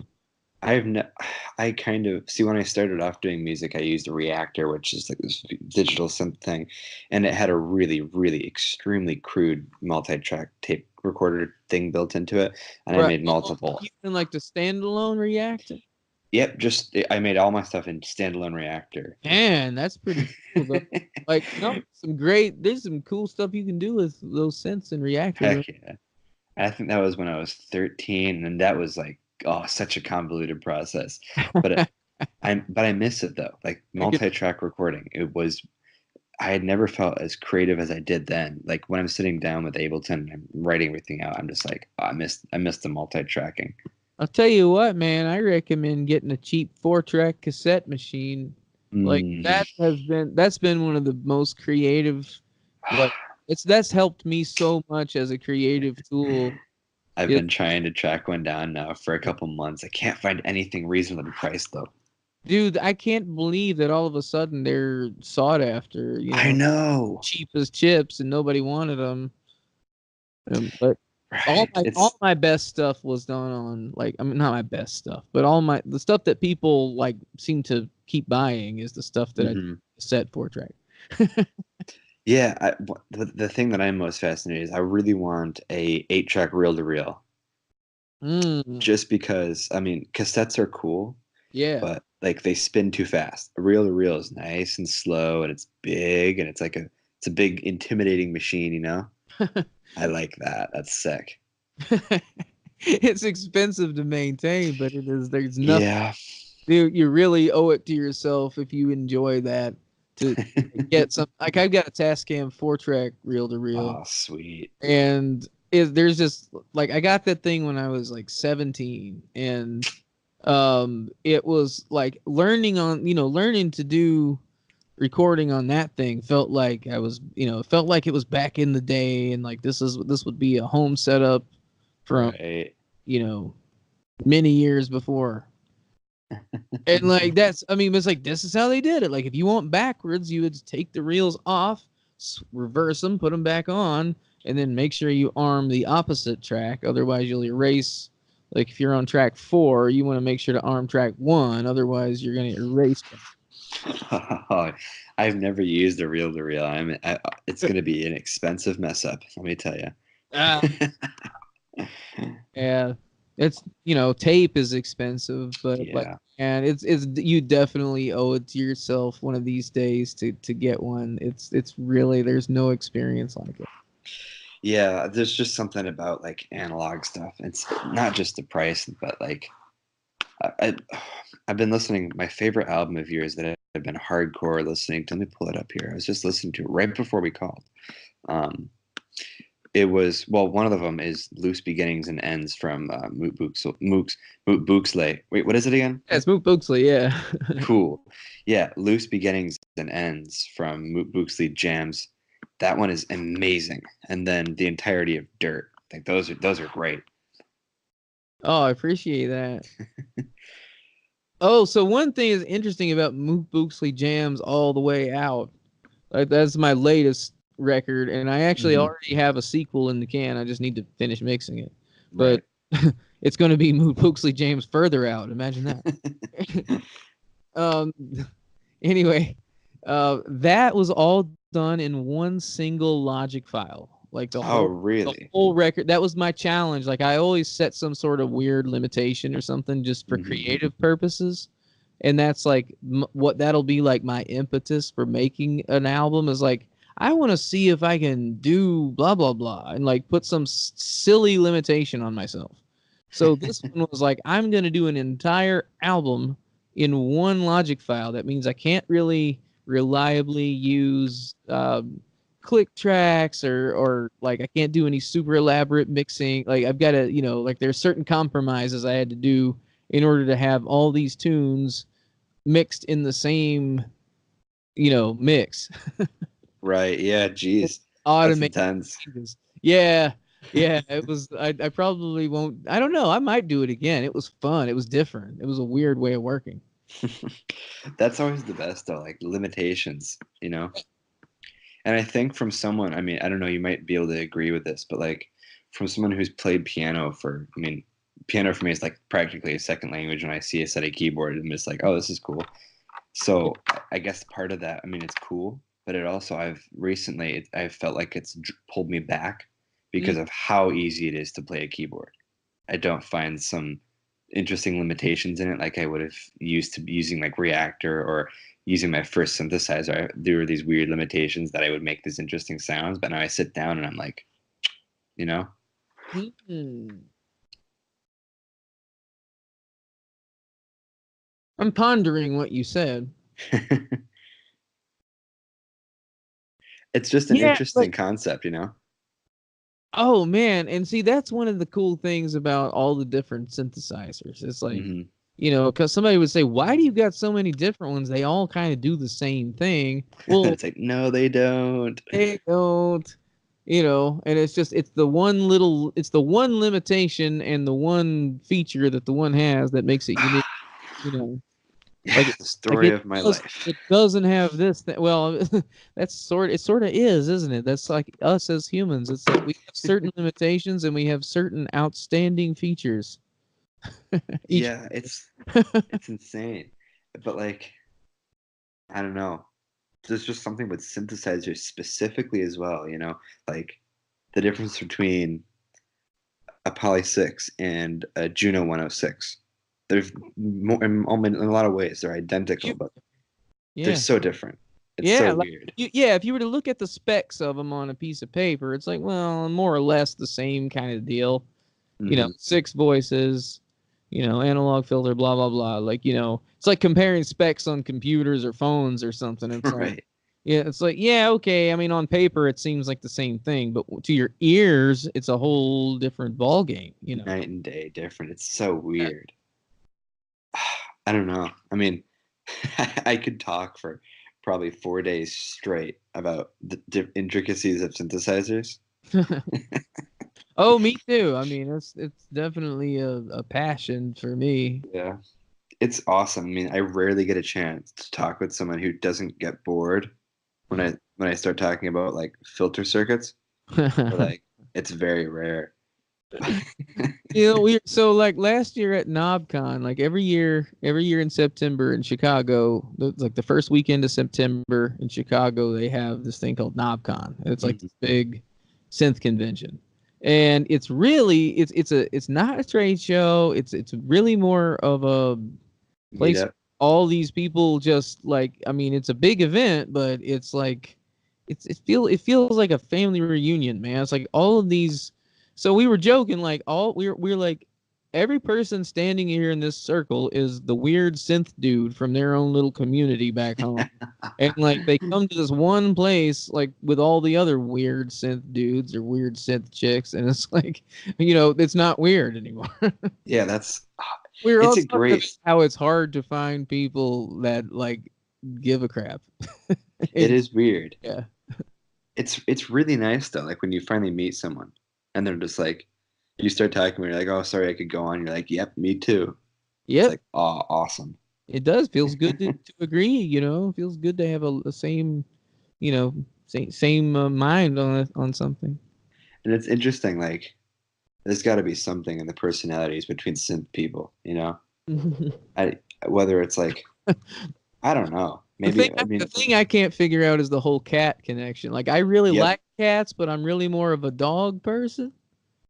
I've no, I kind of see when I started off doing music, I used a reactor, which is like this digital synth thing, and it had a really, really extremely crude multi-track tape recorder thing built into it, and I Right. made Oh, multiple. even like the standalone reactor. Yep, just I made all my stuff in standalone reactor. Man, that's pretty cool though. Like, there's some cool stuff you can do with those synths and reactors. Heck yeah. I think that was when I was 13, and that was like, oh, such a convoluted process. But I miss it though. Like I could, multi-track recording, I had never felt as creative as I did then. Like when I'm sitting down with Ableton and I'm writing everything out, I'm just like, oh, I missed the multi-tracking. I'll tell you what, man, I recommend getting a cheap 4-track cassette machine. Like Mm. that's been one of the most creative, like that's helped me so much as a creative tool. I've It, been trying to track one down now for a couple months. I can't find anything reasonably priced though. Dude, I can't believe that all of a sudden they're sought after, I know. cheap as chips and nobody wanted them. But Right. all my best stuff was done on, like, I mean, not my best stuff, but the stuff that people like seem to keep buying is the stuff that I set 4-track. Yeah, the thing that I'm most fascinated is I really want a 8-track reel-to-reel. Just because, I mean, cassettes are cool, Yeah. but like they spin too fast. A reel-to-reel is nice and slow, and it's big, and it's a big intimidating machine, you know? I like that. That's sick. It's expensive to maintain, but there's nothing. Yeah. You really owe it to yourself if you enjoy that to get some. Like, I've got a Tascam 4-track reel-to-reel, Oh, sweet. and there's just like, I got that thing when I was like 17, and it was like learning to do recording on that thing felt like I was, it felt like it was back in the day, and like this would be a home setup from Right. Many years before. And like it's like, this is how they did it. Like, if you want backwards, you would take the reels off, reverse them, put them back on, and then make sure you arm the opposite track. Otherwise, you'll erase. Like, if you're on track 4, you want to make sure to arm track 1. Otherwise, you're going to erase them. I've never used a reel-to-reel. It's going to be an expensive mess up, let me tell you. Yeah, it's tape is expensive, but Yeah. and it's you definitely owe it to yourself one of these days to get one. It's really, there's no experience like it. Yeah, there's just something about like analog stuff. It's not just the price, but like I've been listening. My favorite album of yours that I've been hardcore listening to. Let me pull it up here. I was just listening to it right before we called. It was, well, one of them is Loose Beginnings and Ends from Moot Booxlé. Wait, what is it again? Yeah, it's Moot Booxlé, yeah. Cool. Yeah, Loose Beginnings and Ends from Moot Booxlé Jams. That one is amazing. And then the entirety of Dirt. Like those are great. Oh, I appreciate that. Oh, so one thing is interesting about Moot Booxlé Jams All the Way Out. Like, that's my latest record, and I actually already have a sequel in the can. I just need to finish mixing it. But it's going to be Moot Booxlé Jams Further Out. Imagine that. Anyway, that was all done in one single Logic file. Like the whole record. That was my challenge. Like, I always set some sort of weird limitation or something just for creative purposes. And that's like what that'll be like my impetus for making an album is like, I want to see if I can do blah, blah, blah, and like put some silly limitation on myself. So this one was like, I'm going to do an entire album in one Logic file. That means I can't really reliably use click tracks or like I can't do any super elaborate mixing. Like, I've got to, like, there's certain compromises I had to do in order to have all these tunes mixed in the same, mix. Right. Yeah. Geez. Automated. That's intense. Yeah. Yeah. It was, I probably won't, I don't know. I might do it again. It was fun. It was different. It was a weird way of working. That's always the best though, like limitations, And I think from someone, I mean, I don't know, you might be able to agree with this, but like from someone who's played piano piano for me is like practically a second language. When I see a set of keyboard, I'm just like, oh, this is cool. So I guess part of that, I mean, it's cool, but it also, I've felt like it's pulled me back because of how easy it is to play a keyboard. I don't find some interesting limitations in it like I would have used to be using like Reactor or using my first synthesizer. There were these weird limitations that I would make these interesting sounds, but now I sit down and I'm like, I'm pondering what you said. It's just an interesting concept, Oh man, and see, that's one of the cool things about all the different synthesizers. It's like, because somebody would say, why do you got so many different ones? They all kind of do the same thing. Well, it's like, no, they don't. They don't. And it's the one limitation and the one feature that the one has that makes it unique. Yeah, the story of my life. It doesn't have this thing. Well, it sort of is, isn't it? That's like us as humans. It's like we have certain limitations and we have certain outstanding features. Yeah, it's insane. But like, I don't know. There's just something with synthesizers specifically as well, like the difference between a Poly 6 and a Juno 106. There's more in a lot of ways they're identical, but they're Yeah. so different. It's Yeah, so like weird. if you were to look at the specs of them on a piece of paper, it's like, well, more or less the same kind of deal. Hmm. 6 voices, analog filter, blah blah blah. Like, it's like comparing specs on computers or phones or something. It's like, Right. yeah, it's like, yeah, okay. I mean, on paper it seems like the same thing, but to your ears, it's a whole different ball game. Night and day different. It's so Yeah. weird. I don't know. I mean, I could talk for probably 4 days straight about the intricacies of synthesizers. Oh, me too. I mean, it's definitely a passion for me. Yeah. It's awesome. I mean, I rarely get a chance to talk with someone who doesn't get bored when I start talking about like filter circuits. Or like it's very rare. We so like last year at NobCon, like every year in September in Chicago, like the first weekend of September in Chicago, they have this thing called NobCon. And it's like Mhm. this big synth convention, and it's not a trade show. It's really more of a Meet place. up. All these people just like, I mean, it's a big event, but it's like it feels like a family reunion, man. It's like all of these. So we were joking, like we're like every person standing here in this circle is the weird synth dude from their own little community back home. And like they come to this one place like with all the other weird synth dudes or weird synth chicks, and it's like, it's not weird anymore. Yeah, We were it's all a talking about great. how it's hard to find people that like give a crap. It is weird. Yeah. It's really nice though. Like when you finally meet someone and they're just like, you start talking, and you're like, oh, sorry, I could go on. You're like, yep, me too. It's Yep. like, oh, awesome. It does. Feels good to agree, Feels good to have a same, same mind on something. And it's interesting. Like, there's got to be something in the personalities between synth people. I whether it's like, I don't know. Maybe I The mean, thing I can't figure out is the whole cat connection. Like I really yep, like cats, but I'm really more of a dog person.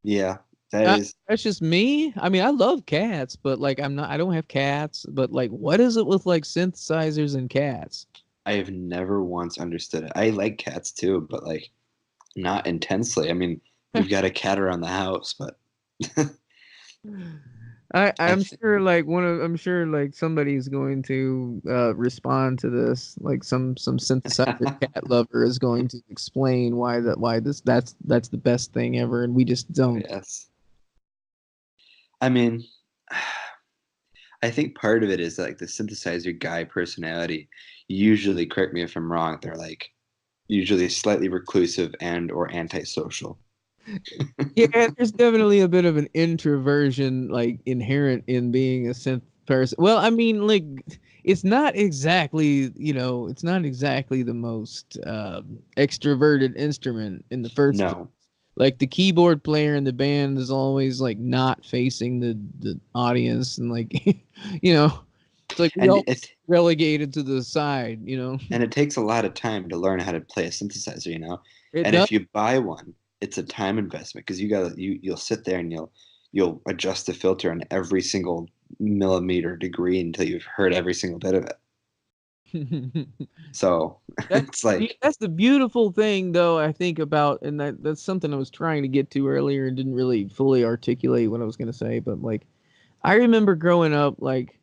yeah, that is. That's just me. I mean, I love cats, but like I don't have cats, but like what is it with like synthesizers and cats? I have never once understood it. I like cats too, but like not intensely. I mean, we've got a cat around the house, but I I'm think sure like I'm sure like somebody's going to respond to this, like some synthesizer cat lover is going to explain why that's the best thing ever, and we just don't. yes. I mean, I think part of it is like the synthesizer guy personality. Usually, correct me if I'm wrong, they're like usually slightly reclusive and or antisocial. Yeah, there's definitely a bit of an introversion like inherent in being a synth person. Well, I mean, like it's not exactly the most extroverted instrument in the first place. No, Like the keyboard player in the band is always like not facing the audience, and like it's like we and all relegated to the side. it takes a lot of time to learn how to play a synthesizer. It And does. if you buy one, it's a time investment because you'll sit there and you'll adjust the filter on every single millimeter degree until you've heard every single bit of it. So That's it's like, that's the beautiful thing, though, I think about, and that's something I was trying to get to earlier and didn't really fully articulate what I was gonna say. But like, I remember growing up, like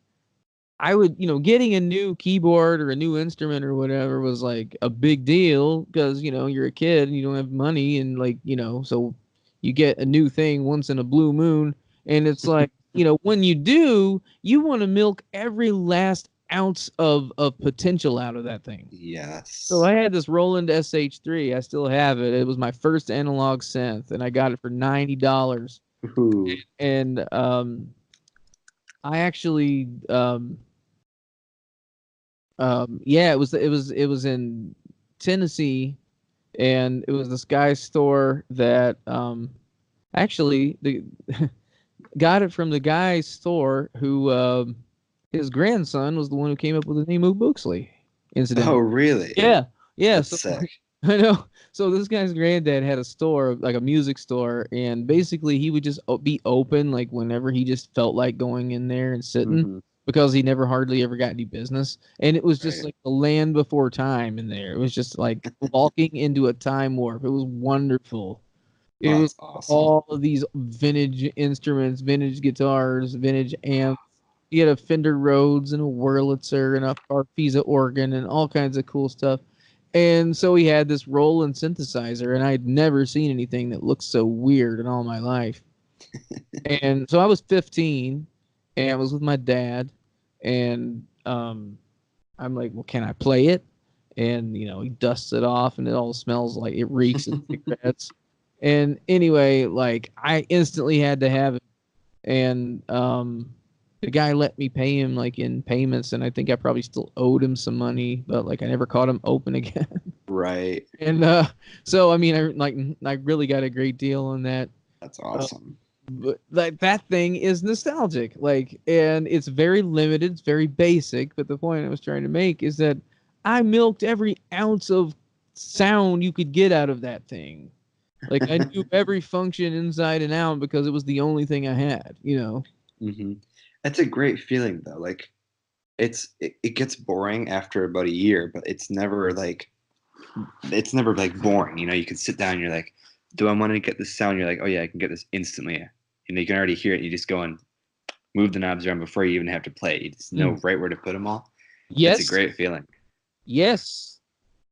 I would, getting a new keyboard or a new instrument or whatever was like a big deal because you're a kid and you don't have money, and like so you get a new thing once in a blue moon, and it's like when you do, you want to milk every last ounce of potential out of that thing. So yes. I had this Roland SH3. I still have it. It was my first analog synth, and I got it for $90. Ooh. And I actually Yeah, it was in Tennessee, and it was this guy's store that actually the got it from the guy's store who his grandson was the one who came up with the name Moot Booxlé, Oh, incidentally. really? Yeah, yeah. That's So sick. I know. So this guy's granddad had a store, like a music store, and basically he would just be open like whenever he just felt like going in there and sitting Hmm. because he never hardly ever got any business. And it was just Right. like the land before time in there. It was just like walking into a time warp. It was wonderful. It Oh, was that's awesome. all of these vintage instruments, vintage guitars, vintage amps. He had a Fender Rhodes and a Wurlitzer and a Farfisa organ and all kinds of cool stuff. And so he had this Roland synthesizer, and I'd never seen anything that looked so weird in all my life. And so I was 15, and I was with my dad, and I'm like, well, can I play it? And he dusts it off, and it all smells like it reeks of cigarettes. And anyway, like I instantly had to have it, and the guy let me pay him like in payments, and I think I probably still owed him some money, but like I never caught him open again. Right. And so I mean, I really got a great deal on that. That's Uh, awesome. but like that thing is nostalgic, like, and it's very limited, it's very basic. But the point I was trying to make is that I milked every ounce of sound you could get out of that thing. Like I knew every function inside and out because it was the only thing I had. Hmm. That's a great feeling though. Like it gets boring after about a year, but it's never like boring. You can sit down and you're like, do I want to get this sound? You're like, oh yeah, I can get this instantly. You can already hear it. You just go and move the knobs around before you even have to play. You just know Mm. right where to put them all. It's a Yes, great feeling. yes.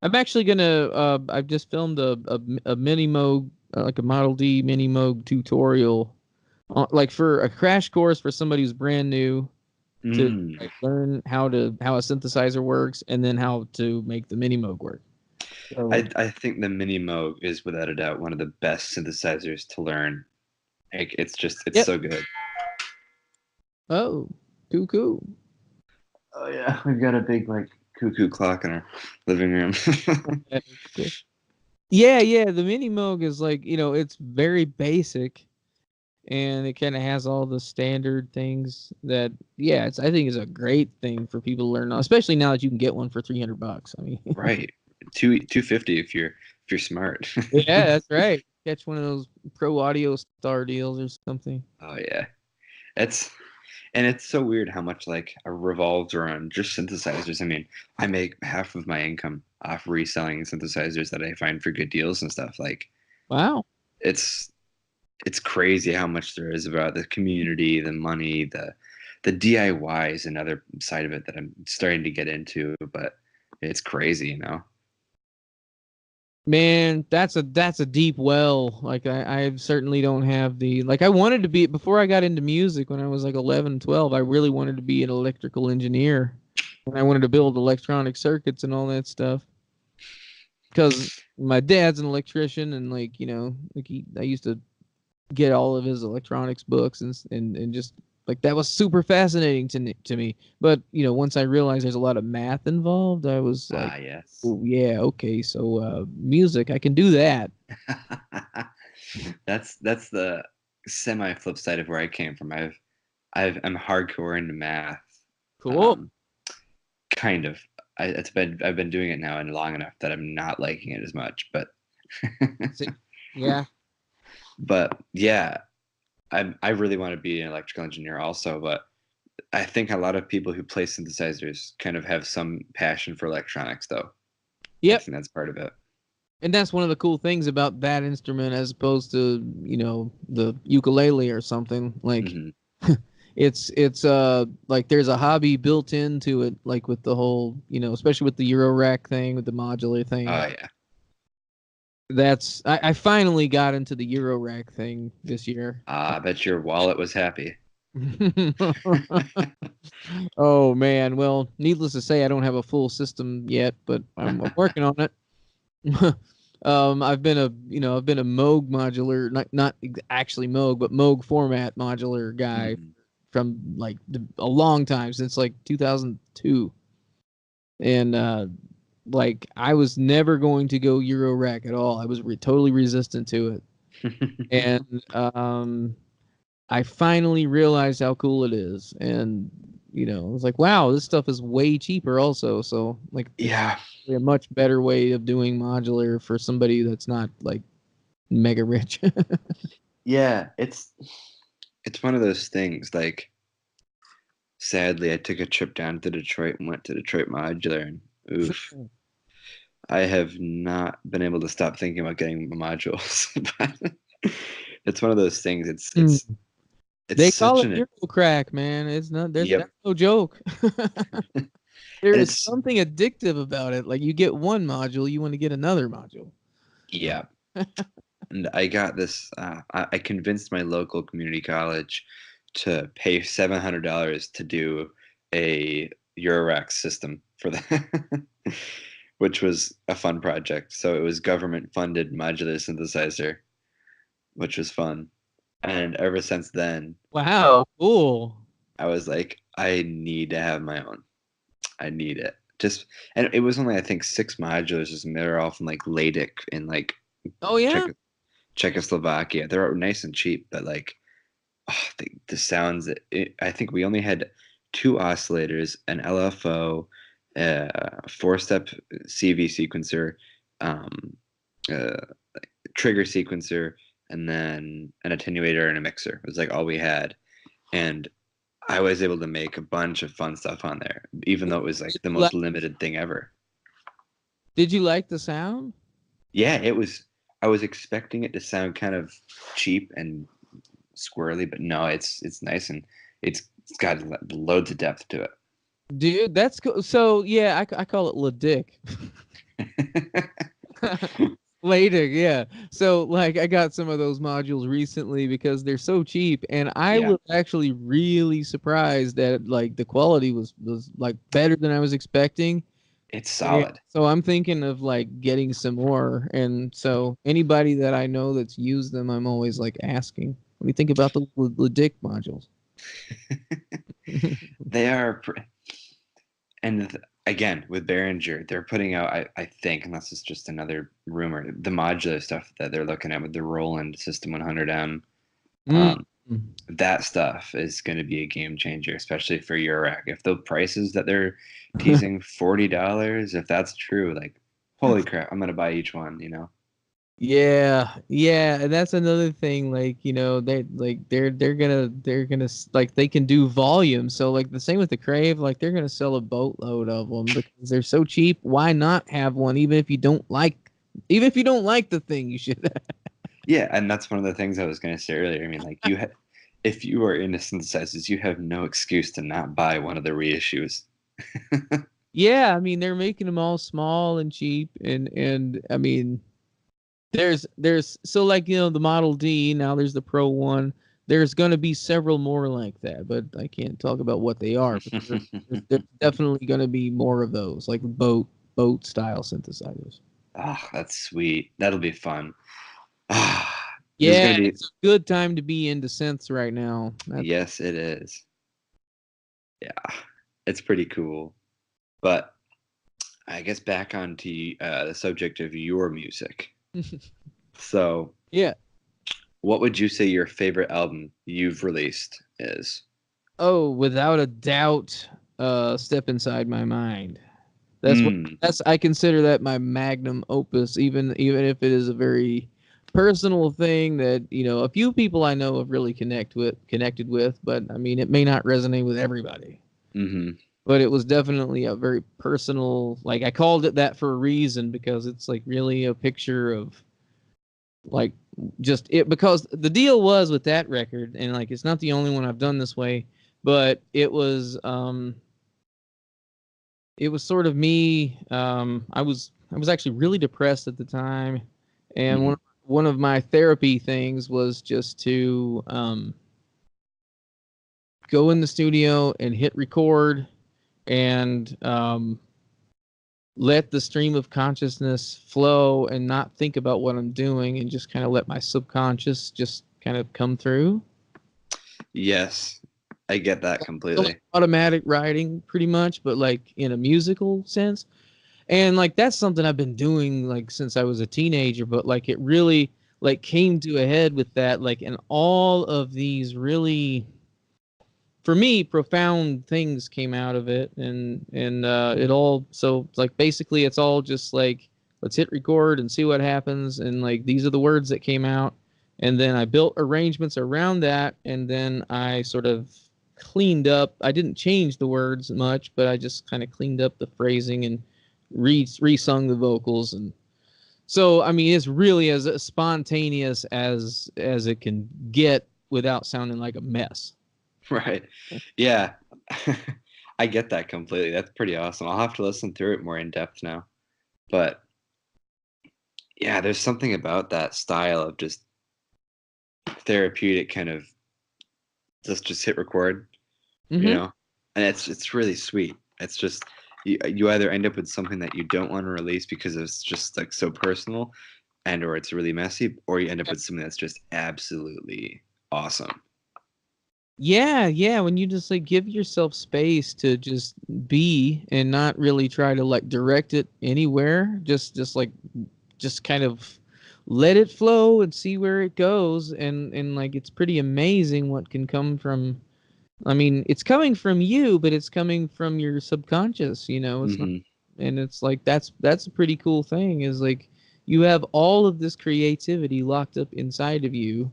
I'm actually gonna. I've just filmed a mini Moog, like a Model D mini Moog tutorial, like for a crash course for somebody who's brand new to Mm. like learn how a synthesizer works and then how to make the mini Moog work. So, I think the Mini Moog is without a doubt one of the best synthesizers to learn. Like it's yep. so good. Oh, cool. Oh yeah, we've got a big like cuckoo clock in our living room. That is cool. Yeah. The mini Moog is like it's very basic, and it kind of has all the standard things that I think is a great thing for people to learn, especially now that you can get one for $300. I mean, Right. 250 if you're smart. yeah, that's right. Catch one of those Pro Audio Star deals or something. Oh yeah. It's and it's so weird how much like revolves around just synthesizers. I mean, I make half of my income off reselling synthesizers that I find for good deals and stuff. Like Wow. it's it's crazy how much there is about the community, the money, the DIY is another side of it that I'm starting to get into, but it's crazy. Man, that's a deep well. Like I certainly don't have the like I wanted to be before I got into music when I was like 11, 12. I really wanted to be an electrical engineer. And I wanted to build electronic circuits and all that stuff. Because my dad's an electrician and like I used to get all of his electronics books and just like that was super fascinating to me. But once I realized there's a lot of math involved, I was like, Ah, yes. oh yeah, okay, so music, I can do that. That's the semi flip side of where I came from. I'm hardcore into math. Cool. Um, kind of. I've been doing it now and long enough that I'm not liking it as much. But See, yeah. but yeah, I really want to be an electrical engineer also. But I think a lot of people who play synthesizers kind of have some passion for electronics, though. I Yep. think that's part of it. And that's one of the cool things about that instrument as opposed to the ukulele or something like. Hmm. It's like there's a hobby built into it, like with the whole especially with the Euro rack thing, with the modular thing. Oh yeah. That's I finally got into the Euro rack thing this year. I bet your wallet was happy. Oh man, well, needless to say, I don't have a full system yet, but I'm working on it. I've been a Moog modular, not actually Moog, but Moog format modular guy Mhm. from like a long time, since like 2002. And like I was never going to go Euro rack at all. I was totally resistant to it. And I finally realized how cool it is. And I was like, wow, this stuff is way cheaper also. So like Yeah. a much better way of doing modular for somebody that's not like mega rich. Yeah, it's one of those things. Like, sadly, I took a trip down to Detroit and went to Detroit Modular, and oof, I have not been able to stop thinking about getting modules. But it's one of those things. It's They call such it an Euro crack, man. It's not. That's yep, no joke. There and is it's something addictive about it. Like you get one module, you want to get another module. yeah. And I got this. I convinced my local community college to pay $700 to do a Eurorack system for that, which was a fun project. So it was government funded modular synthesizer, which was fun. And ever since then, Wow, cool. I was like, I need to have my own. I need it. Just and it was only I think 6 modulars, and they're all from like Ladek in like Oh yeah. Czech Czechoslovakia. They're nice and cheap, but like the sounds. I think we only had 2 oscillators, an LFO, a 4-step CV sequencer, um, uh, trigger sequencer, and then an attenuator and a mixer. It was like all we had, and I was able to make a bunch of fun stuff on there, even though it was like the most limited thing ever. Did you like the sound? Yeah, it was. I was expecting it to sound kind of cheap and squirrely, but no, it's nice, and it's got loads of depth to it. Dude, that's cool. So yeah, I call it La Dick. Later, yeah. So like I got some of those modules recently because they're so cheap, and I Yeah, was actually really surprised that like the quality was like better than I was expecting. it's Yeah. solid. So I'm thinking of like getting some more, and so anybody that I know that's used them, I'm always like asking, what do you think about the Dick modules? They are, and again with Behringer, they're putting out. I think, unless it's just another rumor, the modular stuff that they're looking at with the Roland System 100M. Mm. That stuff is going to be a game changer, especially for Eurorack. If the prices that they're teasing $40, if that's true, like holy crap, I'm going to buy each one. Yeah, yeah, and that's another thing. Like, they're gonna like they can do volume. So like the same with the Crave, like they're gonna sell a boatload of them because they're so cheap. Why not have one? Even if you don't like the thing, you should. Yeah, and that's one of the things I was going to say earlier. I mean, like if you are into synthesizers, you have no excuse to not buy one of the reissues. Yeah, I mean they're making them all small and cheap, and I mean there's so like the Model D, now there's the Pro one. There's going to be several more like that, but I can't talk about what they are. But there's definitely going to be more of those, like boat style synthesizers. Oh, that's sweet. That'll be fun. Ah, there's Yeah, going to be. it's a good time to be into synths right now. Yes, it is. Yeah, it's pretty cool. But I guess back onto the subject of your music. So, Yeah. what would you say your favorite album you've released is? Oh, without a doubt, Step Inside My Mind. Mm. That's I consider that my magnum opus, even if it is a very personal thing that a few people I know have really connected with, but I mean it may not resonate with everybody. Mm-hmm. But it was definitely a very personal. Like I called it that for a reason because it's like really a picture of like just it, because the deal was with that record, and like it's not the only one I've done this way, but it was sort of me. I was actually really depressed at the time, and Mm-hmm. one of my therapy things was just to go in the studio and hit record and let the stream of consciousness flow and not think about what I'm doing and just kind of let my subconscious just kind of come through. Yes. I get that completely. Automatic writing pretty much, but like in a musical sense. And like that's something I've been doing like since I was a teenager, but like it really like came to a head with that, like, and all of these really, for me, profound things came out of it. And it all, so like basically it's all just like, let's hit record and see what happens, and like these are the words that came out, and then I built arrangements around that, and then I sort of cleaned up. I didn't change the words much, but I just kind of cleaned up the phrasing and re-sung the vocals. And so I mean it's really as spontaneous as it can get without sounding like a mess. Right. Yeah. I get that completely. That's pretty awesome. I'll have to listen through it more in depth now. But yeah, there's something about that style of just therapeutic kind of just hit record, Mm-hmm. you know? And it's really sweet. It's just you either end up with something that you don't want to release because it's just like so personal and or it's really messy, or you end up with something that's just absolutely awesome. Yeah, when you just like give yourself space to just be and not really try to like direct it anywhere, just kind of let it flow and see where it goes. And like it's pretty amazing what can come from. I mean, it's coming from you, but it's coming from your subconscious, it's not. Hmm. And it's like that's a pretty cool thing, is like you have all of this creativity locked up inside of you,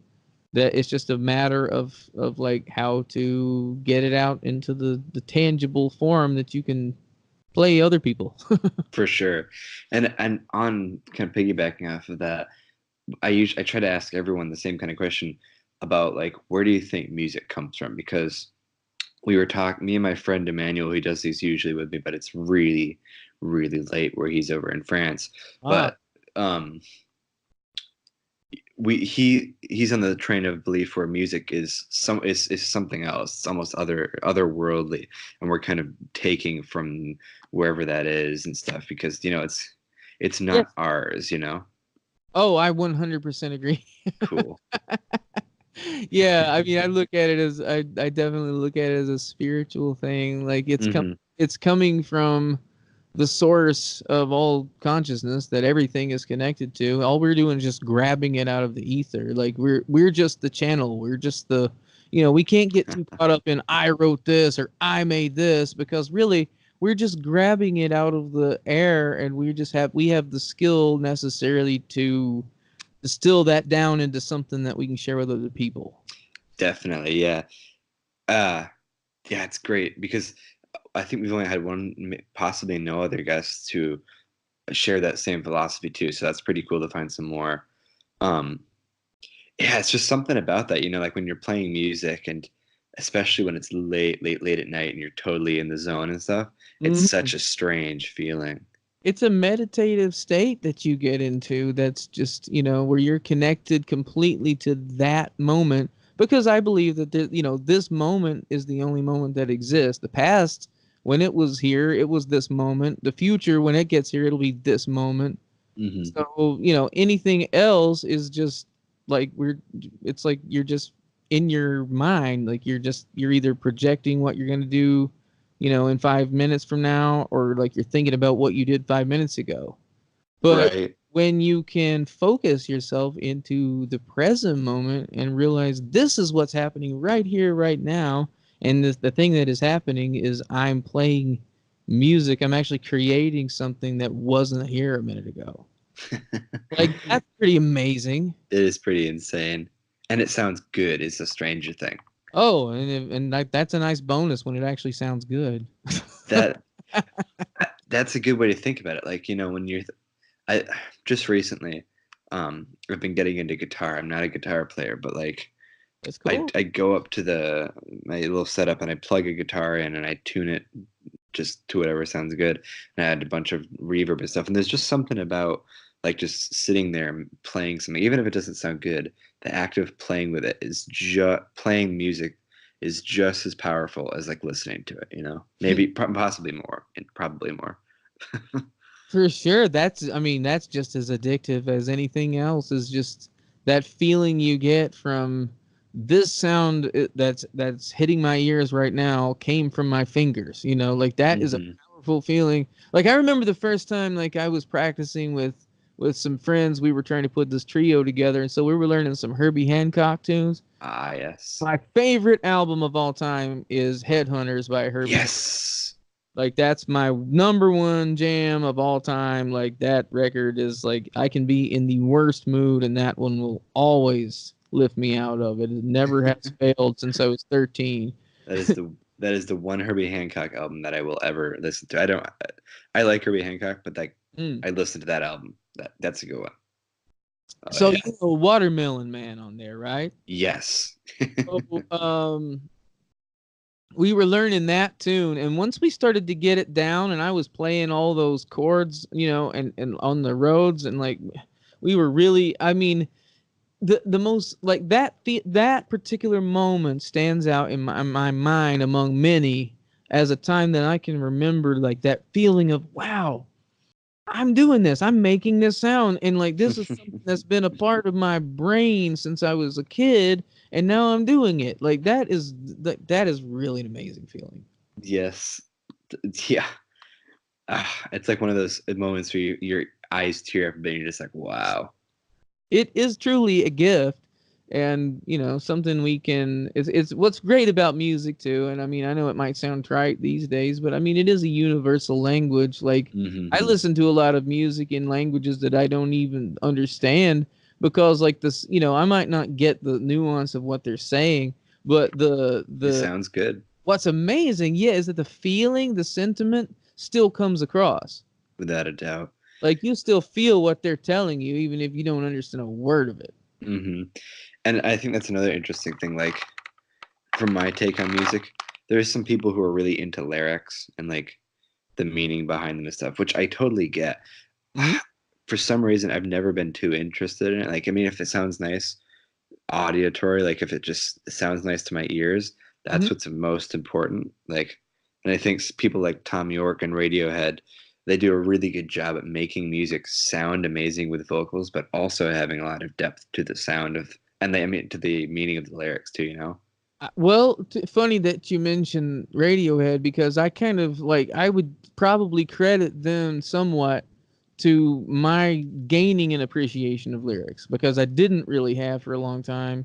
that it's just a matter of like how to get it out into the tangible form that you can play other people. For sure. And on kind of piggybacking off of that, I try to ask everyone the same kind of question about like, where do you think music comes from? Because we were talking, me and my friend Emmanuel, he does these usually with me, but it's really, really late where he's over in France. Ah, But um, he's on the train of belief where music is something else. It's almost otherworldly, and we're kind of taking from wherever that is and stuff because it's yes. not ours. Oh, I 100% agree. Cool. Yeah, I mean, I definitely look at it as a spiritual thing. Like Hmm. it's coming from the source of all consciousness that everything is connected to. All we're doing is just grabbing it out of the ether. Like we're just the channel. We're just we can't get too caught up in I wrote this or I made this, because really we're just grabbing it out of the air, and we have the skill necessarily to distill that down into something that we can share with other people. Definitely, yeah. uh yeah, it's great because I think we've only had one, possibly no other guests to share that same philosophy too, so that's pretty cool to find some more. um Yeah, it's just something about that, like when you're playing music, and especially when it's late at night and you're totally in the zone and stuff, it's Mhm. such a strange feeling. It's a meditative state that you get into, that's just, where you're connected completely to that moment, because I believe that this moment is the only moment that exists. The past, when it was here, it was this moment. The future, when it gets here, it'll be this moment. Hmm. So, anything else is just like it's like you're just in your mind, like you're either projecting what you're going to do, in 5 minutes from now, or like you're thinking about what you did 5 minutes ago. But Right. when you can focus yourself into the present moment and realize this is what's happening right here, right now, and the thing that is happening is I'm playing music, I'm actually creating something that wasn't here a minute ago. Like It that's pretty amazing. is pretty insane, and it sounds good. It's a stranger thing Oh, and like that's a nice bonus when it actually sounds good. that that's a good way to think about it. Like, when I just recently, I've been getting into guitar. I'm not a guitar player, but like That's I cool. I go up to my little setup and I plug a guitar in and I tune it just to whatever sounds good. And I add a bunch of reverb and stuff. And there's just something about like just sitting there and playing something, even if it doesn't sound good. The act of playing with it is just playing music is just as powerful as like listening to it. Maybe possibly more, and probably more. For sure. I mean, that's just as addictive as anything else, is just that feeling you get from this sound that's hitting my ears right now came from my fingers. You know, like that is a powerful feeling. Like I remember the first time like I was practicing with some friends. We were trying to put this trio together, and so we were learning some Herbie Hancock tunes. Ah, yes. My favorite album of all time is Headhunters by Herbie Hancock. Yes. Like that's my number one jam of all time. Like that record is like I can be in the worst mood and that one will always lift me out of it. It never has failed since I was 13. That is the one Herbie Hancock album that I will ever listen to. I like Herbie Hancock, but like I listened to that album. That's a good one. So yeah. You know Watermelon Man on there, right? Yes. So, we were learning that tune, and once we started to get it down, and I was playing all those chords, you know, and on the roads, and like we were really, I mean, the most like that particular moment stands out in my mind among many as a time that I can remember, like that feeling of wow, I'm doing this, I'm making this sound, and like this is something that's been a part of my brain since I was a kid, and now I'm doing it. Like that is really an amazing feeling. Yes. Yeah. It's like one of those moments where your eyes tear up, and you're just like, wow. It is truly a gift, and you know something we can. It's what's great about music too. And I mean, I know it might sound trite these days, but I mean, it is a universal language. Like I listen to a lot of music in languages that I don't even understand because, like this, you know, I might not get the nuance of what they're saying, but it sounds good. What's amazing, yeah, is that the feeling, the sentiment, still comes across. Without a doubt. Like you still feel what they're telling you, even if you don't understand a word of it. And I think that's another interesting thing. Like, from my take on music, there's some people who are really into lyrics and like the meaning behind them and stuff, which I totally get. For some reason, I've never been too interested in it. Like, I mean, if it sounds nice, auditory, like if it just sounds nice to my ears, that's what's most important. Like, and I think people like Tom York and Radiohead, they do a really good job at making music sound amazing with vocals, but also having a lot of depth to the sound of, and I mean to the meaning of the lyrics too, you know? Well, funny that you mentioned Radiohead because I kind of like, I would probably credit them somewhat to my gaining an appreciation of lyrics because I didn't really have for a long time.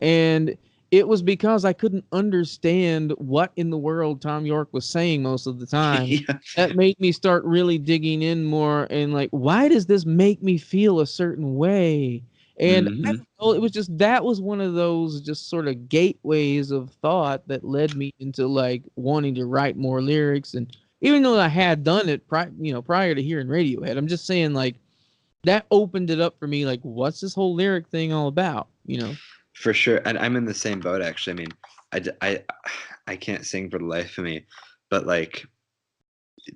And it was because I couldn't understand what in the world Tom York was saying most of the time. Yeah. That made me start really digging in more and like, why does this make me feel a certain way? And I don't know, it was just, that was one of those just sort of gateways of thought that led me into like wanting to write more lyrics. And even though I had done it prior to hearing Radiohead, I'm just saying like that opened it up for me. Like, what's this whole lyric thing all about? You know? For sure. And I'm in the same boat, actually. I mean, I can't sing for the life of me, but like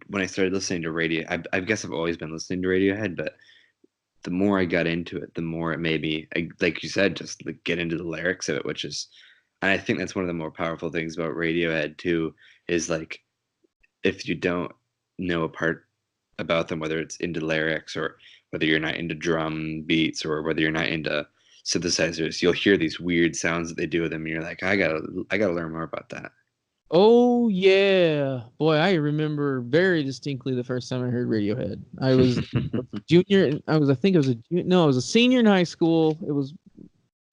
when I started listening to radio, I guess I've always been listening to Radiohead, but the more I got into it, the more it made me, like you said, just like get into the lyrics of it, which is, and I think that's one of the more powerful things about Radiohead too, is like, if you don't know a part about them, whether it's into lyrics or whether you're not into drum beats or whether you're not into synthesizers, you'll hear these weird sounds that they do with them, and you're like, I gotta learn more about that. Oh yeah, boy, I remember very distinctly the first time I heard Radiohead. I was junior. I think it was a senior in high school. It was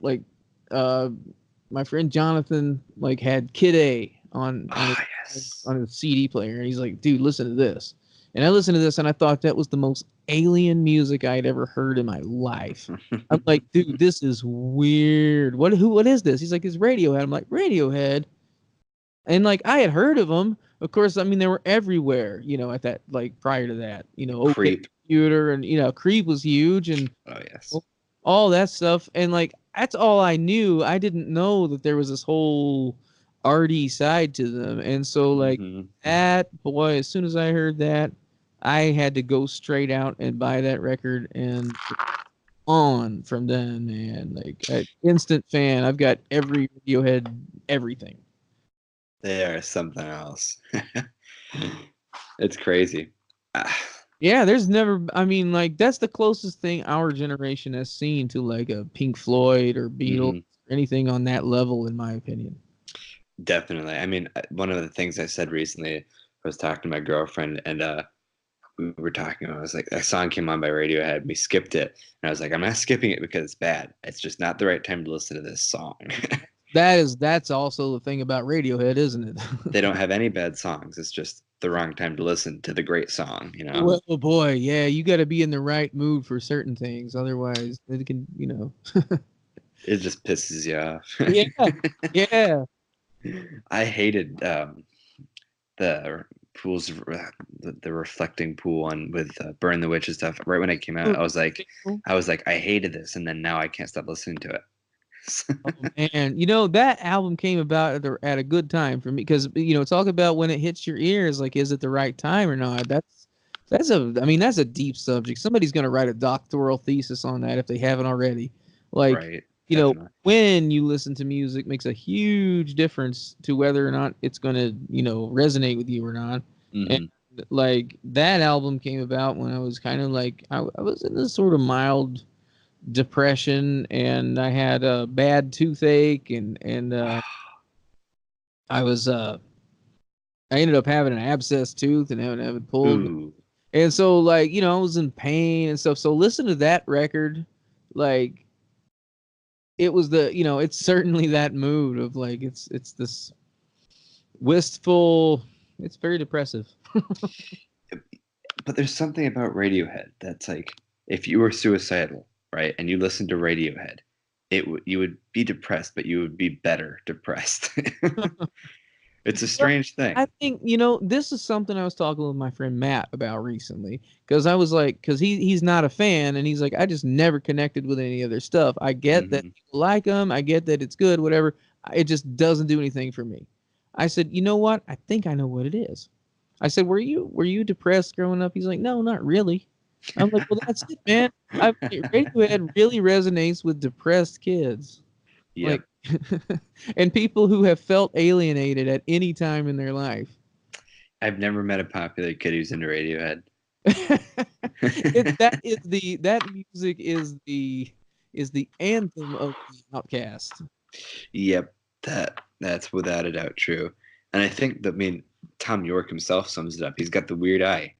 like, my friend Jonathan like had Kid A on his CD player, and he's like, dude, listen to this. And I listened to this, and I thought that was the most alien music I'd ever heard in my life. I'm like, dude, this is weird. What is this? He's like, it's Radiohead. I'm like, Radiohead? And like, I had heard of them. Of course, I mean, they were everywhere, you know, at that, like, prior to that, you know, Creep. OK Computer, and, you know, Creep was huge, and all that stuff. And like, that's all I knew. I didn't know that there was this whole arty side to them. And so like that, boy, as soon as I heard that, I had to go straight out and buy that record and on from then, man. Like, instant fan. I've got every Radiohead, everything. They are something else. It's crazy. Yeah, there's never, I mean, like, that's the closest thing our generation has seen to like a Pink Floyd or Beatles. anything on that level, in my opinion. Definitely. I mean, one of the things I said recently, I was talking to my girlfriend, and we were talking. I was like, a song came on by Radiohead. We skipped it, and I was like, I'm not skipping it because it's bad. It's just not the right time to listen to this song. That's also the thing about Radiohead, isn't it? They don't have any bad songs. It's just the wrong time to listen to the great song. Well, boy, yeah, you got to be in the right mood for certain things, otherwise it can, It just pisses you off. Yeah, yeah. I hated the pools, the reflecting pool one with Burn the Witch and stuff. Right when it came out, I was like, I hated this, and then now I can't stop listening to it. Oh man, that album came about at a good time for me because talk about when it hits your ears, like is it the right time or not? That's a deep subject. Somebody's gonna write a doctoral thesis on that if they haven't already. Like, right, definitely. when you listen to music makes a huge difference to whether or not it's gonna resonate with you or not. Mm-hmm. And like that album came about when I was kind of like I was in this sort of mild depression, and I had a bad toothache, and I was I ended up having an abscessed tooth and having to have it pulled. Ooh. And so like, I was in pain and stuff. So listen to that record, like it was it's certainly that mood of like it's this wistful, it's very depressive. But there's something about Radiohead that's like, if you were suicidal, right, and you listened to Radiohead, you would be depressed, but you would be better depressed. It's a strange thing. I think, this is something I was talking with my friend Matt about recently, because I was like, because he's not a fan, and he's like, I just never connected with any of their stuff. I get that people like them, I get that it's good, whatever. It just doesn't do anything for me. I said, you know what? I think I know what it is. I said, were you depressed growing up? He's like, no, not really. I'm like, well, that's it, man. Radiohead really resonates with depressed kids. Yeah. Like, and people who have felt alienated at any time in their life. I've never met a popular kid who's into Radiohead. That music is the anthem of the outcast. Yep, that's without a doubt true. And I think Tom York himself sums it up. He's got the weird eye.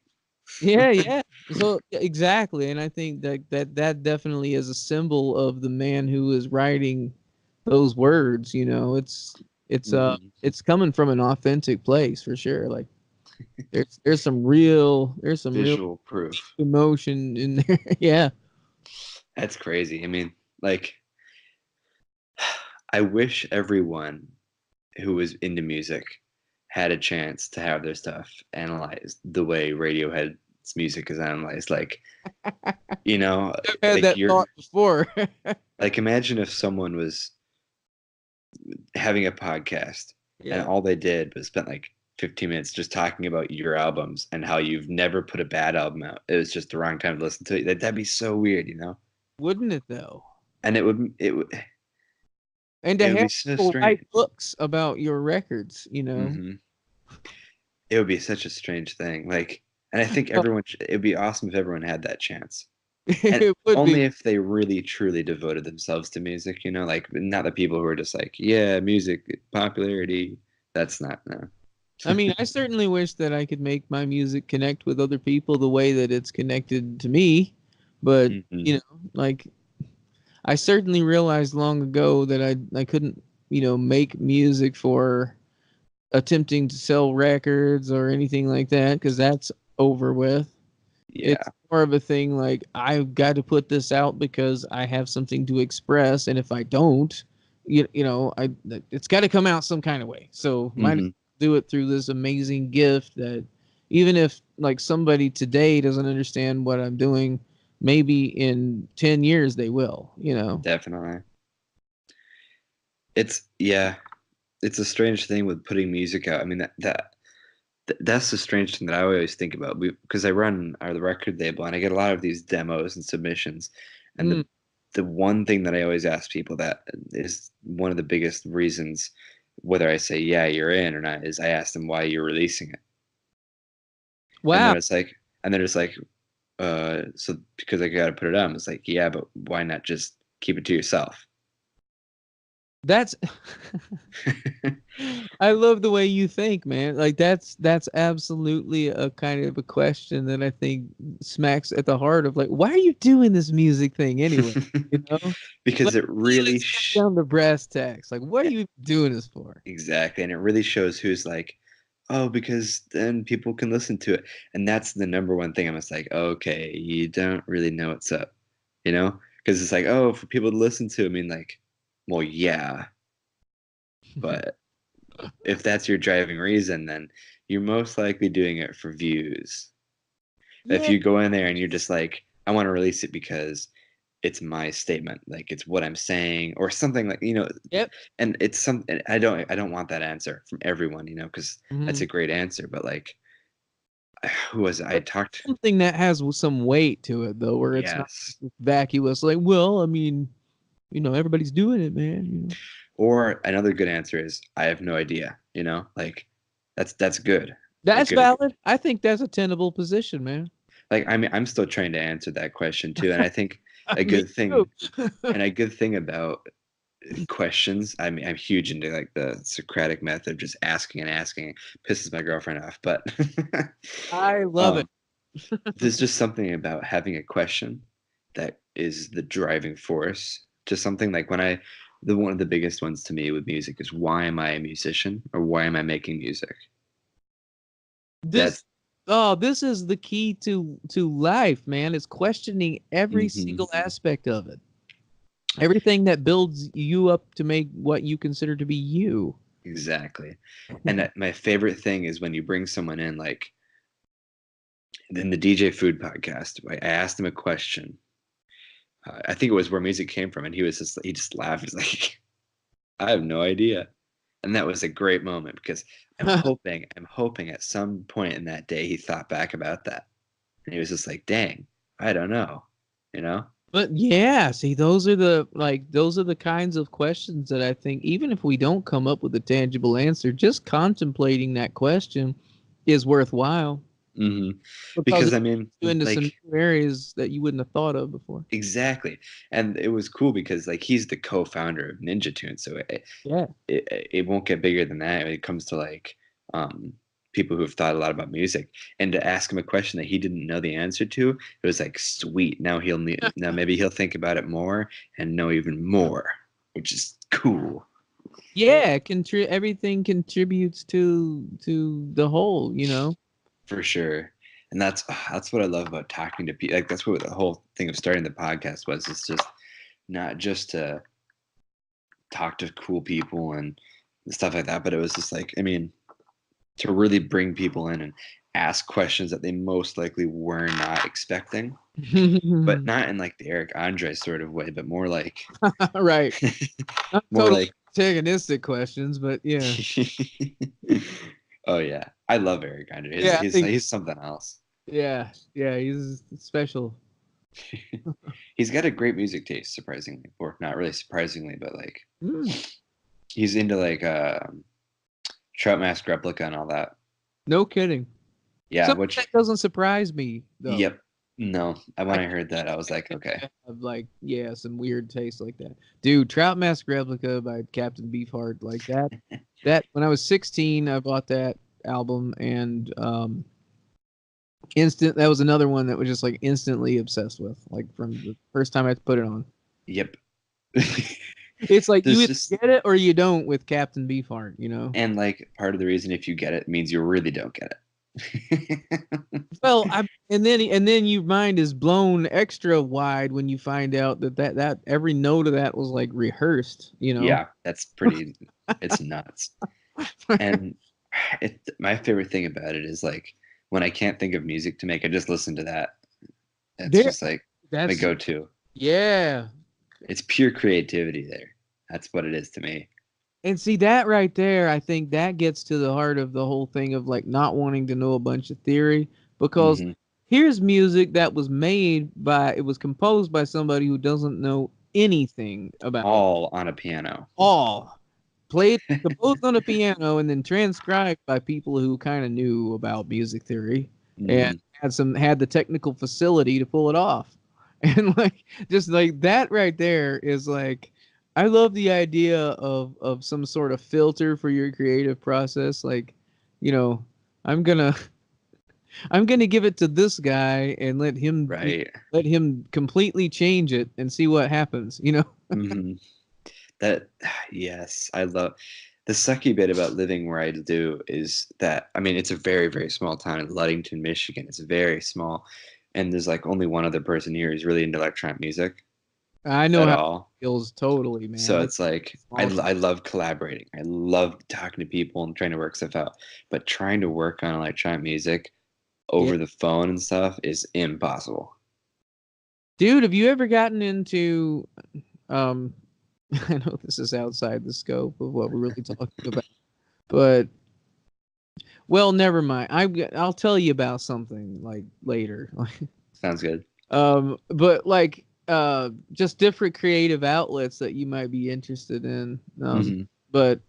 Yeah. So exactly, and I think that definitely is a symbol of the man who is writing those words. It's coming from an authentic place for sure. Like there's some real visual proof, emotion in there. Yeah, that's crazy. I mean, like, I wish everyone who was into music had a chance to have their stuff analyzed the way Radiohead's music is analyzed. Like, I've had that thought before. Like, imagine if someone was having a podcast and all they did was spent like 15 minutes just talking about your albums and how you've never put a bad album out. It was just the wrong time to listen to it. That'd be so weird, Wouldn't it though? And it would and to have people write books about your records, Mm-hmm. It would be such a strange thing. Like, and I think it'd be awesome if everyone had that chance. And only if they really truly devoted themselves to music, like not the people who are just like, yeah, music popularity. That's not, no. I mean, I certainly wish that I could make my music connect with other people the way that it's connected to me. But, like, I certainly realized long ago that I couldn't, make music for attempting to sell records or anything like that, because that's over with. Yeah. It's more of a thing like, I've got to put this out because I have something to express, and if I don't, it's got to come out some kind of way. So might do it through this amazing gift that even if like somebody today doesn't understand what I'm doing, maybe in 10 years they will, Definitely. It's a strange thing with putting music out. I mean, that's the strange thing that I always think about, because I run the record label and I get a lot of these demos and submissions, and the one thing that I always ask people that is one of the biggest reasons whether I say yeah you're in or not is I ask them why you're releasing it. Wow. And they're just like so because I gotta put it on. It's like, yeah, but why not just keep it to yourself? That's I love the way you think, man. Like that's absolutely a kind of a question that I think smacks at the heart of like, why are you doing this music thing anyway? You know? Because Like it really let's get down to brass tacks. Like, what are you doing this for? exactly, and it really shows who's like, oh, because then people can listen to it, and that's the number one thing. I'm just like, okay, you don't really know what's up, you know? Because it's like, oh, for people to listen to, I mean, like, well, yeah, but if that's your driving reason, then you're most likely doing it for views. If Yeah. you go in there and you're just like, I want to release it because it's my statement, like it's what I'm saying, or something like, Yep. and it's something I don't want that answer from everyone, because that's Hmm. a great answer, but like, who was it? I But talked. something that has some weight to it though, where it's not Yes. vacuous. Like, well, I mean, everybody's doing it, man. Or another good answer is I have no idea, like that's good. A That's good valid. I think that's a tenable position, man. like, I mean, I'm still trying to answer that question too, and I think a Me good too. thing and a good thing about questions. I mean, I'm huge into like the Socratic method of just asking and asking. Pisses my girlfriend off, but I love it. um, there's just something about having a question that is the driving force to something. Like the one of the biggest ones to me with music is, why am I a musician, or why am I making music? This That's this is the key to life, man. It's questioning every mhm, single aspect of it. Everything that builds you up to make what you consider to be you. exactly. And my favorite thing is when you bring someone in, like in the DJ Food podcast. I asked him a question. I think it was where music came from, and he just laughed. He's like, I have no idea. And that was a great moment, because I'm hoping at some point in that day he thought back about that. And he was just like, dang, I don't know, you know? But yeah, see, those are the kinds of questions that I think, even if we don't come up with a tangible answer, just contemplating that question is worthwhile hmm because Because it I mean, takes you into some like, new areas that you wouldn't have thought of before. exactly. And it was cool because like he's the co-founder of Ninja Tune, so Yeah. it won't get bigger than that when it comes to like um people who've thought a lot about music. And to ask him a question that he didn't know the answer to, it was like, sweet, now maybe he'll think about it more and know even more, which is cool. Yeah, everything contributes to the whole. For sure. And that's what I love about talking to people. Like, that's what the whole thing of starting the podcast was. It's just not just to talk to cool people and stuff like that, but it was just like, I mean, to really bring people in and ask questions that they most likely were not expecting, but not in like the Eric Andre sort of way, but more like Right. Not more totally like antagonistic questions, but yeah. oh yeah, I love Eric Andre. He's Yeah, I he's think he's something else. yeah, he's special. He's got a great music taste, surprisingly, or not really surprisingly, but like Mm, he's into like Trout Mask Replica and all that. no kidding. Yeah, Something which that doesn't surprise me though. yep. No, when I I can heard that, I was like, okay. have like some weird taste like that. Dude, Trout Mask Replica by Captain Beefheart, like that. That when I was 16, I bought that album and that was another one that was just like instantly obsessed with, like from the first time I put it on. Yep. It's like you There's either just get it or you don't with Captain Beefheart. and like part of the reason if you get it means you really don't get it. Well, and then your mind is blown extra wide when you find out that every note of that was like rehearsed. Yeah, that's pretty. It's nuts. And my favorite thing about it is like when I can't think of music to make, I just listen to that. That's There, just like my that's go-to. yeah. It's pure creativity there. That's what it is to me. And see that right there, I think that gets to the heart of the whole thing of like not wanting to know a bunch of theory because hmm here's music that it was composed by somebody who doesn't know anything about All on a piano. all played composed on a piano and then transcribed by people who kind of knew about music theory and hmm had the technical facility to pull it off. And like just like that right there is like I love the idea of some sort of filter for your creative process. Like, you know, I'm gonna I'm gonna give it to this guy and Right. let him completely change it and see what happens. Hmm. That, yes, I love the sucky bit about living where I do is that, I mean, it's a very, very small town in Ludington, Michigan. It's very small. And there's like only one other person here who's really into electronic music I know at how it all. feels totally, man. So It's it's like, small town. I love collaborating. I love talking to people and trying to work stuff out. But trying to work on electronic music Yeah. over the phone and stuff is impossible. Dude, have you ever gotten into um I know this is outside the scope of what we're really talking about, but well, never mind. I'll tell you about something like later. Sounds good. But like just different creative outlets that you might be interested in. Hmm. But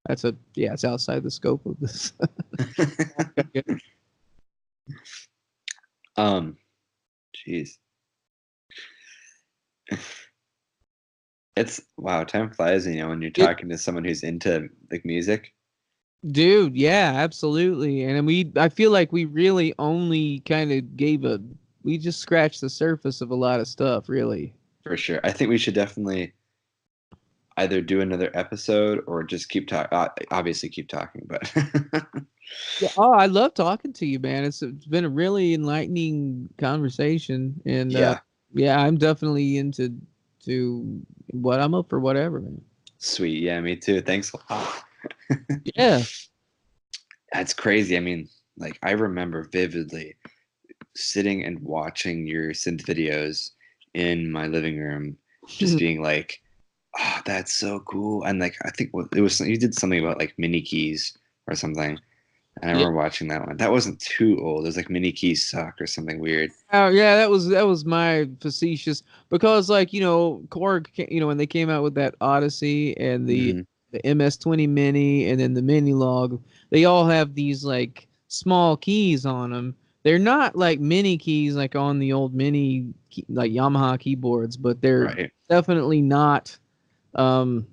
it's outside the scope of this. Jeez. It's wow, time flies, when you're It, talking to someone who's into like music. dude, yeah, absolutely. And I feel like we really only kind of we just scratched the surface of a lot of stuff, really. For sure. I think we should definitely either do another episode or just keep talking. Obviously, keep talking, but Yeah. Oh, I love talking to you, man. It's been a really enlightening conversation, and yeah, yeah, I'm definitely to what I'm up for, whatever, man. sweet. Yeah, me too. Thanks a lot. Yeah. That's crazy. I mean, like I remember vividly sitting and watching your synth videos in my living room, just being like, "Oh, that's so cool!" And like, I think it was you did something about like mini keys or something. And I Yeah. remember watching that one. That wasn't too old. It was like Mini Keys Suck or something weird. Oh, yeah, that was my facetious because like Korg, when they came out with that Odyssey and Hmm. the MS-20 Mini and then the Mini Log, they all have these like small keys on them. They're not like mini keys like on the old like Yamaha keyboards, but they're Right. definitely not um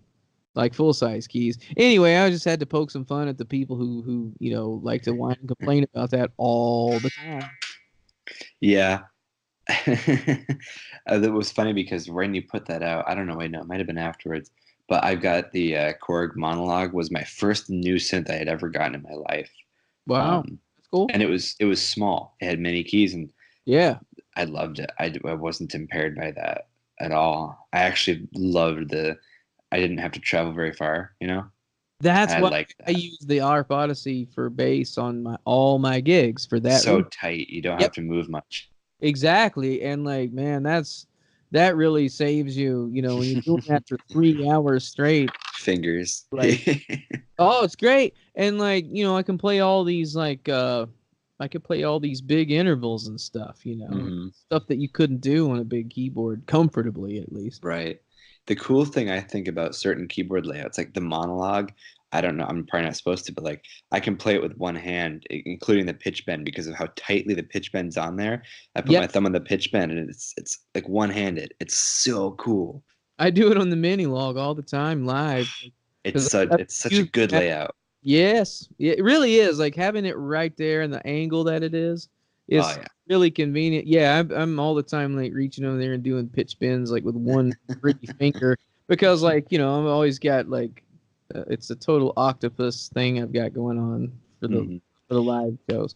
like full size keys. Anyway, I just had to poke some fun at the people who like to whine and complain about that all the time. Yeah. That was funny because when you put that out, I don't know, wait, no, it might have been afterwards, but I got the Korg Monologue was my first new synth I had ever gotten in my life. Wow, Um, that's cool. and it was small. It had many keys and Yeah, I loved it. I wasn't impaired by that at all. I actually loved I didn't have to travel very far. that's I why liked I that. use the ARP Odyssey for bass on my all my gigs for that So reason. tight. You don't have Yep, to move much. exactly. And like, man, that really saves you. When you're doing that for 3 hours straight, Fingers. like, oh, it's great. And like, I can play all these I could play all these big intervals and stuff. Hmm. Stuff that you couldn't do on a big keyboard comfortably, at least. Right. The cool thing I think about certain keyboard layouts, like the monologue, I don't know, I'm probably not supposed to, but like I can play it with one hand, including the pitch bend because of how tightly the pitch bend's on there. I put Yep, my thumb on the pitch bend and it's like one-handed. It's so cool. I do it on the mini log all the time live because It's such a good layout. yes, it really is. Like having it right there and the angle that it Oh is yeah. really convenient. Yeah, I'm all the time like reaching over there and doing pitch bends like with one pretty finger because like I've always got like it's a total octopus thing I've got going on for the Hmm. for the live shows.